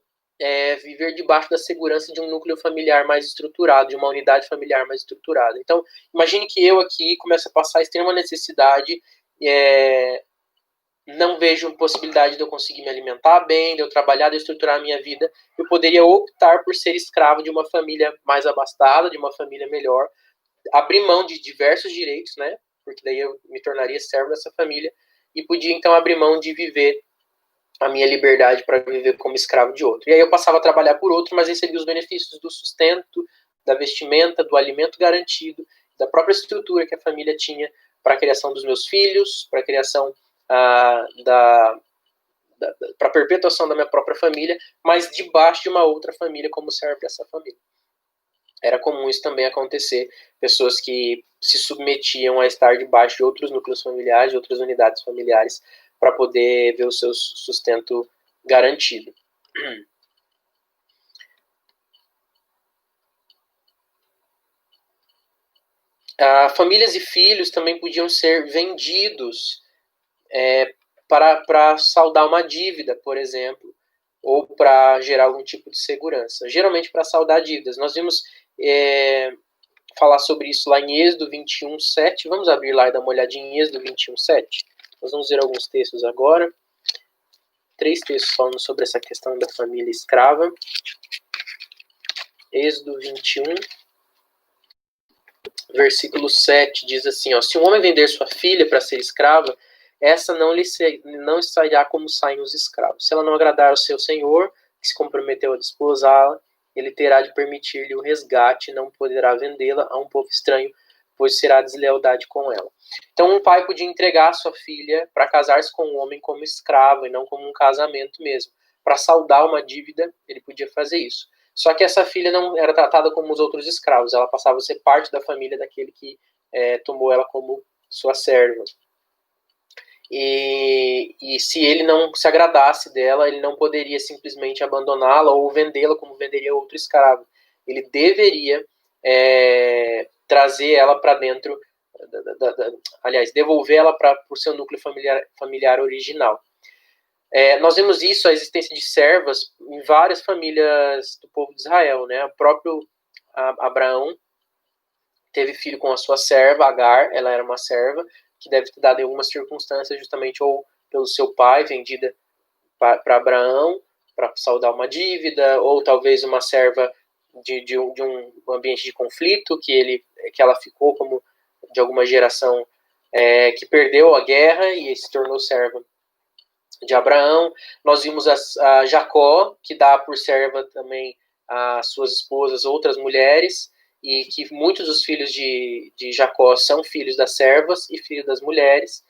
viver debaixo da segurança de um núcleo familiar mais estruturado, de uma unidade familiar mais estruturada. Então, imagine que eu aqui começo a passar extrema necessidade, não vejo possibilidade de eu conseguir me alimentar bem, de eu trabalhar, de eu estruturar a minha vida. Eu poderia optar por ser escravo de uma família mais abastada, de uma família melhor, abrir mão de diversos direitos, né? Porque daí eu me tornaria servo dessa família e podia então abrir mão de viver a minha liberdade para viver como escravo de outro. E aí eu passava a trabalhar por outro, mas recebia os benefícios do sustento, da vestimenta, do alimento garantido, da própria estrutura que a família tinha para a criação dos meus filhos, para a criação para a perpetuação da minha própria família, mas debaixo de uma outra família como servo dessa família. Era comum isso também acontecer, pessoas que se submetiam a estar debaixo de outros núcleos familiares, de outras unidades familiares, para poder ver o seu sustento garantido. Famílias e filhos também podiam ser vendidos para saldar uma dívida, por exemplo, ou para gerar algum tipo de segurança. Geralmente para saldar dívidas. Nós vimos falar sobre isso lá em Êxodo 21, 7. Vamos abrir lá e dar uma olhadinha em Êxodo 21, 7. Nós vamos ver alguns textos agora. 3 textos falando sobre essa questão da família escrava. Êxodo 21, versículo 7 diz assim, ó, se um homem vender sua filha para ser escrava, essa não sairá como saem os escravos. Se ela não agradar ao seu senhor, que se comprometeu a desposá-la, ele terá de permitir-lhe o resgate e não poderá vendê-la a um povo estranho, pois será deslealdade com ela. Então um pai podia entregar sua filha para casar-se com um homem como escravo e não como um casamento mesmo. Para saldar uma dívida, ele podia fazer isso. Só que essa filha não era tratada como os outros escravos, ela passava a ser parte da família daquele que tomou ela como sua serva. E se ele não se agradasse dela, ele não poderia simplesmente abandoná-la ou vendê-la como venderia outro escravo. Ele deveria trazer ela para dentro, aliás, devolver ela para o seu núcleo familiar original. Nós vemos isso, a existência de servas em várias famílias do povo de Israel, né? O próprio Abraão teve filho com a sua serva, Agar, ela era uma serva, que deve ter dado em algumas circunstâncias justamente ou pelo seu pai, vendida para Abraão, para saldar uma dívida, ou talvez uma serva de um ambiente de conflito, que ela ficou como de alguma geração que perdeu a guerra e se tornou serva de Abraão. Nós vimos a Jacó, que dá por serva também as suas esposas, outras mulheres, e que muitos dos filhos de Jacó são filhos das servas e filhos das mulheres.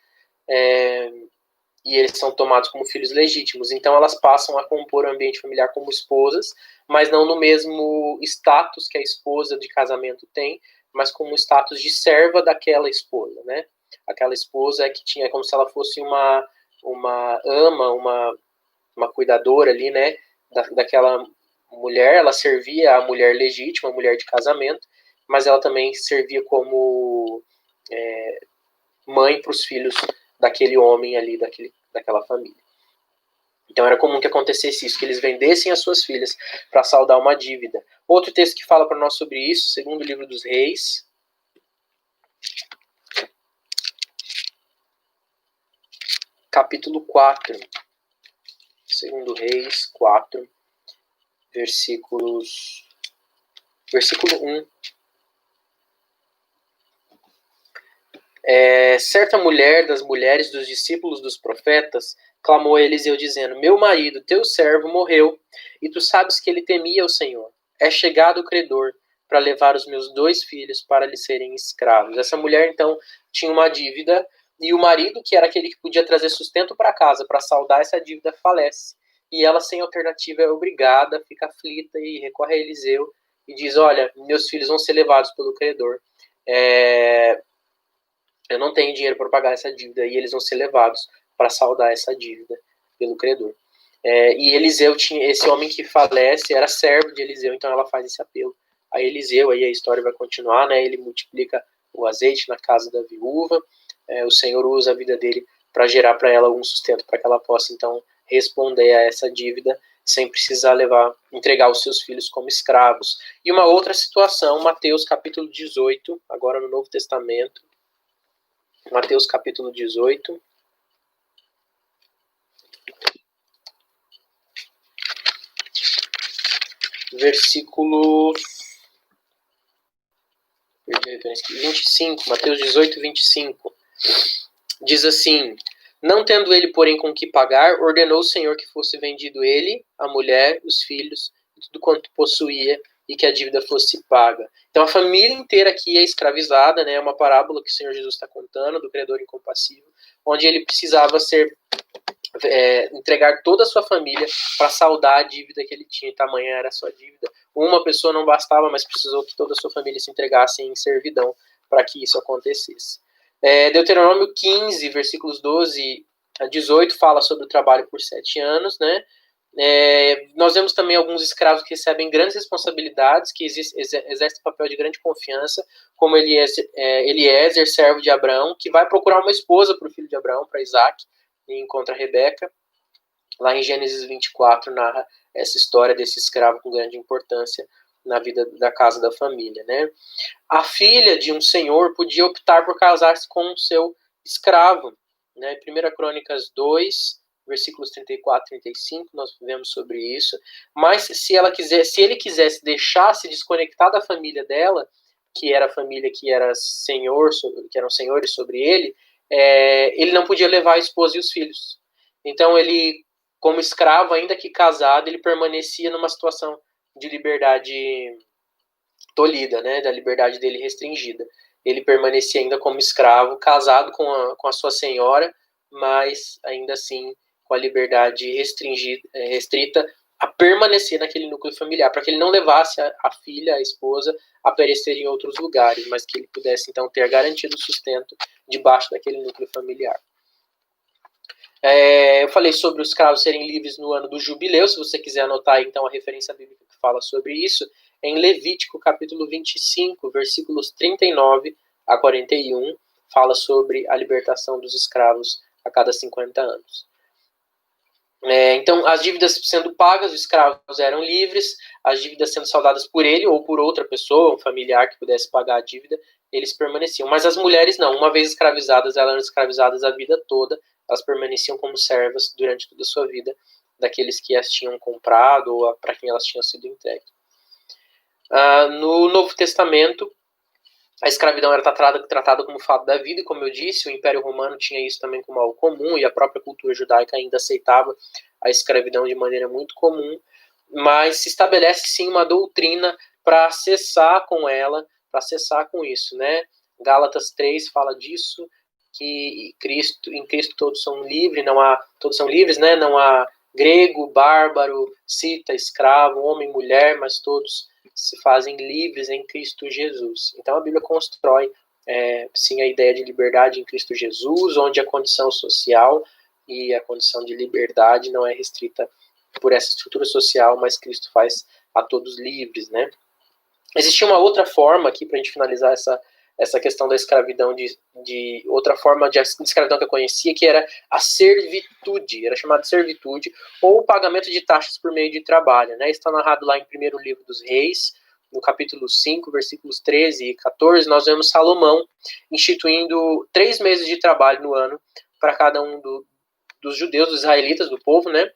e eles são tomados como filhos legítimos. Então elas passam a compor o ambiente familiar como esposas, mas não no mesmo status que a esposa de casamento tem, mas como status de serva daquela esposa, né? Aquela esposa que tinha como se ela fosse uma ama, uma cuidadora ali, né? Daquela mulher, ela servia a mulher legítima, a mulher de casamento, mas ela também servia como mãe para os filhos daquele homem ali, daquela família. Então era comum que acontecesse isso, que eles vendessem as suas filhas para saldar uma dívida. Outro texto que fala para nós sobre isso, segundo o livro dos Reis, capítulo 4, segundo Reis 4, versículo 1. Certa mulher das mulheres dos discípulos dos profetas clamou a Eliseu dizendo: meu marido, teu servo, morreu, e tu sabes que ele temia o Senhor. É chegado o credor para levar os meus 2 filhos para lhe serem escravos. Essa mulher, então, tinha uma dívida, e o marido, que era aquele que podia trazer sustento para casa, para saldar essa dívida, falece. E ela, sem alternativa, é obrigada, fica aflita e recorre a Eliseu e diz: olha, meus filhos vão ser levados pelo credor. Eu não tenho dinheiro para pagar essa dívida, e eles vão ser levados para saldar essa dívida pelo credor. E Eliseu tinha, esse homem que falece era servo de Eliseu, então ela faz esse apelo a Eliseu, aí a história vai continuar, né? Ele multiplica o azeite na casa da viúva, o Senhor usa a vida dele para gerar para ela algum sustento, para que ela possa então responder a essa dívida sem precisar entregar os seus filhos como escravos. E uma outra situação, Mateus capítulo 18, agora no Novo Testamento, Mateus capítulo 18, versículo 25, Mateus 18, 25, diz assim: não tendo ele, porém, com que pagar, ordenou o Senhor que fosse vendido ele, a mulher, os filhos, e tudo quanto possuía, e que a dívida fosse paga. Então a família inteira aqui é escravizada, né? É uma parábola que o Senhor Jesus está contando, do credor incompassível, onde ele precisava entregar toda a sua família para saldar a dívida que ele tinha, tamanha era a sua dívida. Uma pessoa não bastava, mas precisou que toda a sua família se entregasse em servidão para que isso acontecesse. Deuteronômio 15, versículos 12 a 18, fala sobre o trabalho por 7 anos, né? Nós vemos também alguns escravos que recebem grandes responsabilidades, que exercem papel de grande confiança, como Eliezer, servo de Abraão, que vai procurar uma esposa para o filho de Abraão, para Isaac, e encontra Rebeca. Lá em Gênesis 24 narra essa história desse escravo com grande importância na vida da casa da família, né? A filha de um senhor podia optar por casar-se com o seu escravo, né? 1 Crônicas 2, versículos 34 e 35, nós vemos sobre isso. Mas se ele quisesse deixar se desconectar da família dela, que era a família que eram senhores sobre ele, ele não podia levar a esposa e os filhos. Então ele, como escravo, ainda que casado, ele permanecia numa situação de liberdade tolhida, né, da liberdade dele restringida. Ele permanecia ainda como escravo, casado com a sua senhora, mas ainda assim com a liberdade restrita a permanecer naquele núcleo familiar, para que ele não levasse a filha, a esposa, a perecer em outros lugares, mas que ele pudesse então ter garantido o sustento debaixo daquele núcleo familiar. Eu falei sobre os escravos serem livres no ano do jubileu. Se você quiser anotar então a referência bíblica que fala sobre isso, em Levítico capítulo 25, versículos 39 a 41, fala sobre a libertação dos escravos a cada 50 anos. Então, as dívidas sendo pagas, os escravos eram livres, as dívidas sendo saldadas por ele ou por outra pessoa, um familiar que pudesse pagar a dívida, eles permaneciam. Mas as mulheres não, uma vez escravizadas, elas eram escravizadas a vida toda, elas permaneciam como servas durante toda a sua vida daqueles que as tinham comprado ou para quem elas tinham sido entregues. No Novo Testamento, a escravidão era tratada como fato da vida, e como eu disse, o Império Romano tinha isso também como algo comum, e a própria cultura judaica ainda aceitava a escravidão de maneira muito comum, mas se estabelece sim uma doutrina para cessar com ela, para cessar com isso, né? Gálatas 3 fala disso, que em Cristo todos são livres, todos são livres, né? Não há grego, bárbaro, cita, escravo, homem, mulher, mas todos se fazem livres em Cristo Jesus. Então a Bíblia constrói, sim, a ideia de liberdade em Cristo Jesus, onde a condição social e a condição de liberdade não é restrita por essa estrutura social, mas Cristo faz a todos livres, né? Existia uma outra forma aqui, para a gente finalizar essa questão da escravidão, de outra forma de escravidão que eu conhecia, que era a servitude, era chamada de servitude, ou o pagamento de taxas por meio de trabalho, né? Está narrado lá em 1º livro dos Reis, no capítulo 5, versículos 13 e 14, nós vemos Salomão instituindo 3 meses de trabalho no ano para cada um dos judeus, dos israelitas, do povo, né?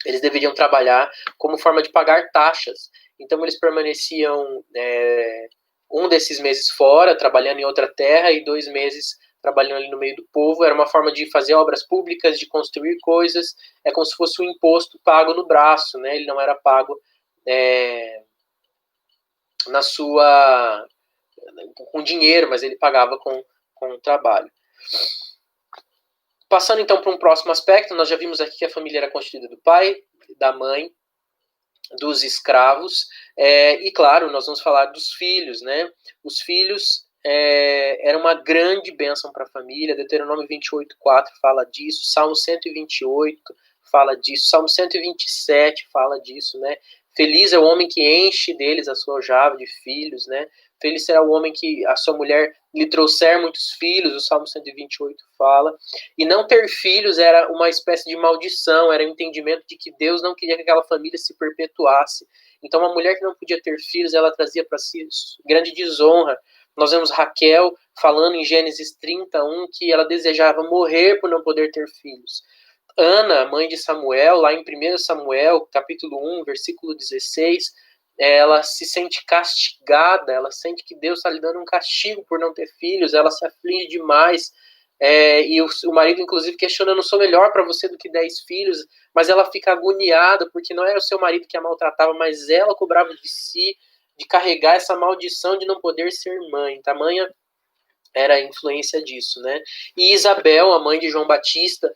Eles deveriam trabalhar como forma de pagar taxas. Então eles permaneciam um desses meses fora, trabalhando em outra terra, e 2 meses trabalhando ali no meio do povo. Era uma forma de fazer obras públicas, de construir coisas. É como se fosse um imposto pago no braço, né? Ele não era pago com dinheiro, mas ele pagava com o trabalho. Passando então para um próximo aspecto, nós já vimos aqui que a família era constituída do pai, da mãe, dos escravos, e claro, nós vamos falar dos filhos, né? Os filhos eram uma grande bênção para a família. Deuteronômio 28:4 fala disso, Salmo 128 fala disso, Salmo 127 fala disso, né? Feliz é o homem que enche deles a sua aljava de filhos, né? Feliz será o homem que a sua mulher lhe trouxer muitos filhos, o Salmo 128 fala. E não ter filhos era uma espécie de maldição, era o entendimento de que Deus não queria que aquela família se perpetuasse. Então, uma mulher que não podia ter filhos, ela trazia para si grande desonra. Nós vemos Raquel falando em Gênesis 31 que ela desejava morrer por não poder ter filhos. Ana, mãe de Samuel, lá em 1 Samuel, capítulo 1, versículo 16, ela se sente castigada, ela sente que Deus está lhe dando um castigo por não ter filhos, ela se aflige demais, e o marido, inclusive, questiona: não sou melhor para você do que 10 filhos, mas ela fica agoniada, porque não era o seu marido que a maltratava, mas ela cobrava de si, de carregar essa maldição de não poder ser mãe. Tamanha era a influência disso, né? E Isabel, a mãe de João Batista,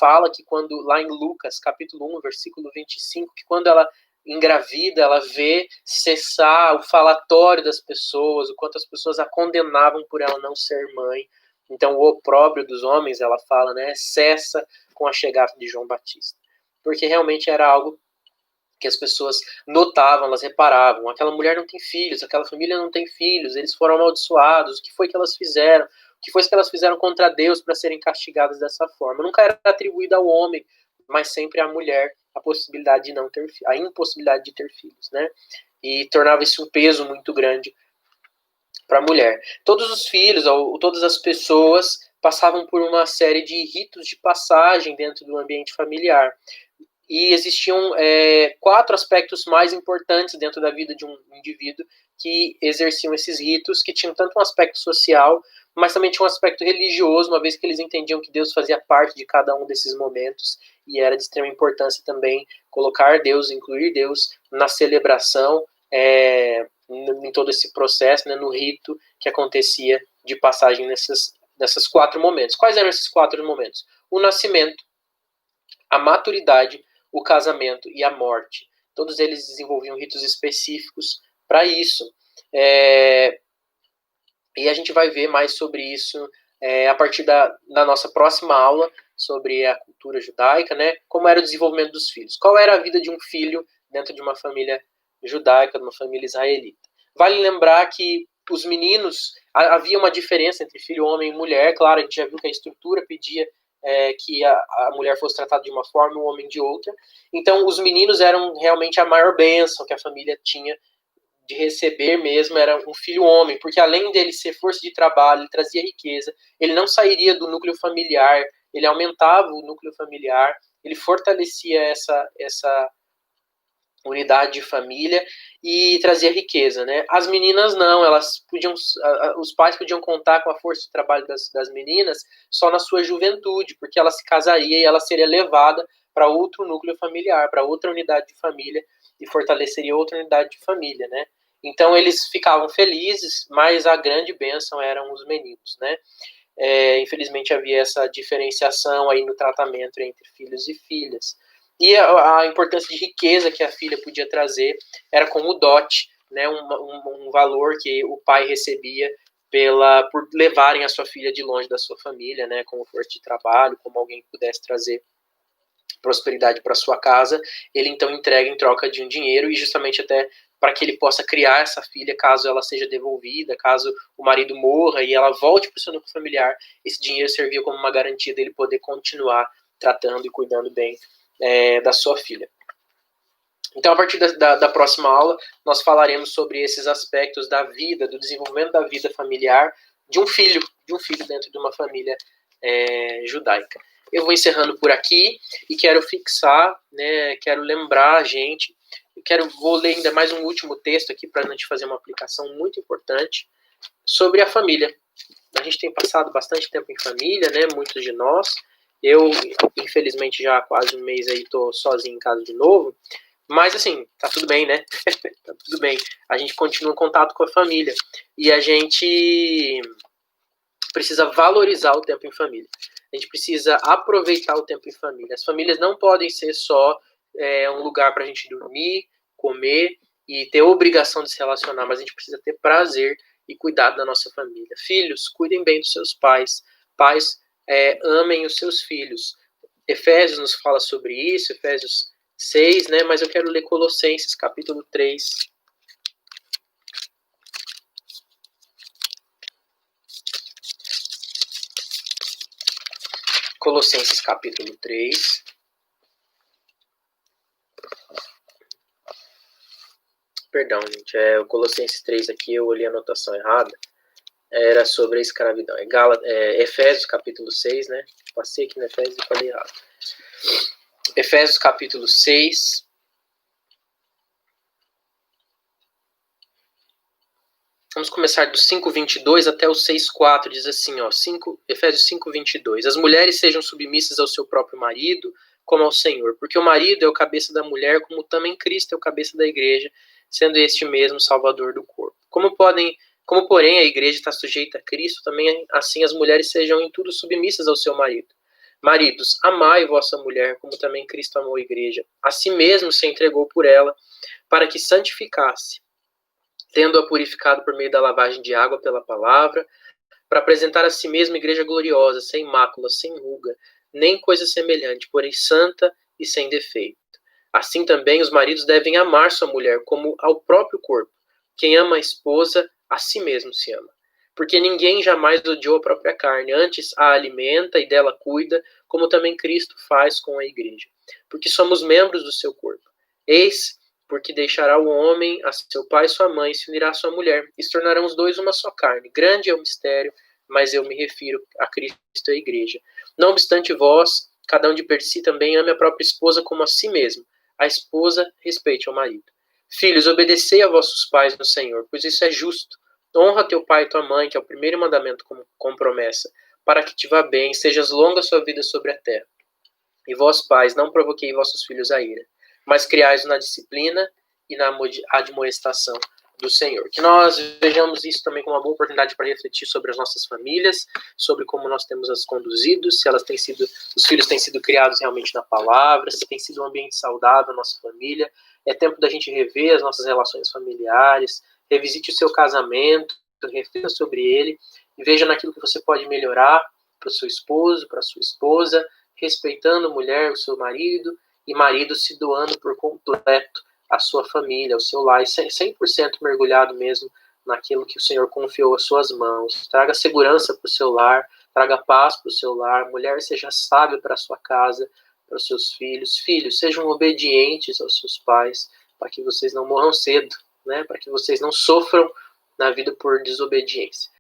fala que quando, lá em Lucas, capítulo 1, versículo 25, que quando ela engravida, ela vê cessar o falatório das pessoas, o quanto as pessoas a condenavam por ela não ser mãe. Então, o opróbrio dos homens, ela fala, né, cessa com a chegada de João Batista. Porque realmente era algo que as pessoas notavam, elas reparavam: aquela mulher não tem filhos, aquela família não tem filhos, eles foram amaldiçoados, o que foi que elas fizeram? O que foi que elas fizeram contra Deus para serem castigadas dessa forma? Nunca era atribuída ao homem, mas sempre à mulher a possibilidade de não ter, a impossibilidade de ter filhos, né? E tornava isso um peso muito grande para a mulher. Todos os filhos, ou todas as pessoas, passavam por uma série de ritos de passagem dentro do ambiente familiar. E existiam 4 aspectos mais importantes dentro da vida de um indivíduo que exerciam esses ritos, que tinham tanto um aspecto social, mas também tinha um aspecto religioso, uma vez que eles entendiam que Deus fazia parte de cada um desses momentos, e era de extrema importância também colocar Deus, incluir Deus na celebração, em todo esse processo, né, no rito que acontecia de passagem nesses 4 momentos. Quais eram esses 4 momentos? O nascimento, a maturidade, o casamento e a morte. Todos eles desenvolviam ritos específicos para isso. E a gente vai ver mais sobre isso a partir da nossa próxima aula sobre a cultura judaica, né? Como era o desenvolvimento dos filhos. Qual era a vida de um filho dentro de uma família judaica, de uma família israelita. Vale lembrar que os meninos, havia uma diferença entre filho, homem e mulher. Claro, a gente já viu que a estrutura pedia que a mulher fosse tratada de uma forma e o homem de outra. Então, os meninos eram realmente a maior bênção que a família tinha de receber mesmo, era um filho homem, porque além dele ser força de trabalho, ele trazia riqueza, ele não sairia do núcleo familiar, ele aumentava o núcleo familiar, ele fortalecia essa unidade de família e trazia riqueza, né? As meninas não, os pais podiam contar com a força de trabalho das meninas só na sua juventude, porque ela se casaria e ela seria levada para outro núcleo familiar, para outra unidade de família, e fortaleceria outra unidade de família, né? Então eles ficavam felizes, mas a grande bênção eram os meninos, né? infelizmente havia essa diferenciação aí no tratamento entre filhos e filhas. E a importância de riqueza que a filha podia trazer era como o dote, né, um valor que o pai recebia por levarem a sua filha de longe da sua família, né, como força de trabalho, como alguém que pudesse trazer prosperidade para sua casa, ele então entrega em troca de um dinheiro e justamente até para que ele possa criar essa filha caso ela seja devolvida, caso o marido morra e ela volte para o seu núcleo familiar, esse dinheiro servia como uma garantia dele poder continuar tratando e cuidando bem da sua filha. Então, a partir da próxima aula, nós falaremos sobre esses aspectos da vida, do desenvolvimento da vida familiar de um filho dentro de uma família judaica. Eu vou encerrando por aqui e quero fixar, né, quero lembrar a gente, vou ler ainda mais um último texto aqui para a gente fazer uma aplicação muito importante sobre a família. A gente tem passado bastante tempo em família, né, muitos de nós. Eu, infelizmente, já há quase um mês aí estou sozinho em casa de novo. Mas, assim, tá tudo bem, né? Tá tudo bem. A gente continua em contato com a família. E a gente precisa valorizar o tempo em família. A gente precisa aproveitar o tempo em família. As famílias não podem ser só um lugar para a gente dormir, comer e ter obrigação de se relacionar, mas a gente precisa ter prazer e cuidado da nossa família. Filhos, cuidem bem dos seus pais. Pais, amem os seus filhos. Efésios nos fala sobre isso, Efésios 6, né? Mas eu quero ler Colossenses, capítulo 3. Colossenses, capítulo 3. Perdão, gente. O Colossenses 3 aqui, eu olhei a anotação errada. Era sobre a escravidão. Efésios, capítulo 6, né? Passei aqui no Efésios e falei errado. Efésios, capítulo 6. Vamos começar do 5:22 até o 6:4, diz assim, ó, Efésios 5:22. As mulheres sejam submissas ao seu próprio marido, como ao Senhor, porque o marido é o cabeça da mulher, como também Cristo é o cabeça da igreja, sendo este mesmo salvador do corpo. Como porém a igreja está sujeita a Cristo, também assim as mulheres sejam em tudo submissas ao seu marido. Maridos, amai vossa mulher, como também Cristo amou a igreja. A si mesmo se entregou por ela, para que santificasse, tendo-a purificado por meio da lavagem de água pela palavra, para apresentar a si mesma igreja gloriosa, sem mácula, sem ruga, nem coisa semelhante, porém santa e sem defeito. Assim também os maridos devem amar sua mulher como ao próprio corpo. Quem ama a esposa, a si mesmo se ama. Porque ninguém jamais odiou a própria carne, antes a alimenta e dela cuida, como também Cristo faz com a igreja. Porque somos membros do seu corpo. Eis porque deixará o homem a seu pai e sua mãe, e se unirá à sua mulher, e se tornarão os dois uma só carne. Grande é o mistério, mas eu me refiro a Cristo e a igreja. Não obstante vós, cada um de per si também ame a própria esposa como a si mesmo. A esposa respeite ao marido. Filhos, obedecei a vossos pais no Senhor, pois isso é justo. Honra teu pai e tua mãe, que é o primeiro mandamento com promessa, para que te vá bem, sejas longa a sua vida sobre a terra. E vós, pais, não provoquei vossos filhos a ira, mas criais na disciplina e na admoestação do Senhor. Que nós vejamos isso também como uma boa oportunidade para refletir sobre as nossas famílias, sobre como nós temos as conduzido, se os filhos têm sido criados realmente na palavra, se tem sido um ambiente saudável a nossa família. É tempo da gente rever as nossas relações familiares, revisite o seu casamento, reflita sobre ele e veja naquilo que você pode melhorar para o seu esposo, para a sua esposa, respeitando a mulher, o seu marido, e marido se doando por completo à sua família, ao seu lar, 100% mergulhado mesmo naquilo que o Senhor confiou às suas mãos. Traga segurança para o seu lar, traga paz para o seu lar. Mulher, seja sábia para a sua casa, para os seus filhos. Filhos, sejam obedientes aos seus pais, para que vocês não morram cedo, né? Para que vocês não sofram na vida por desobediência.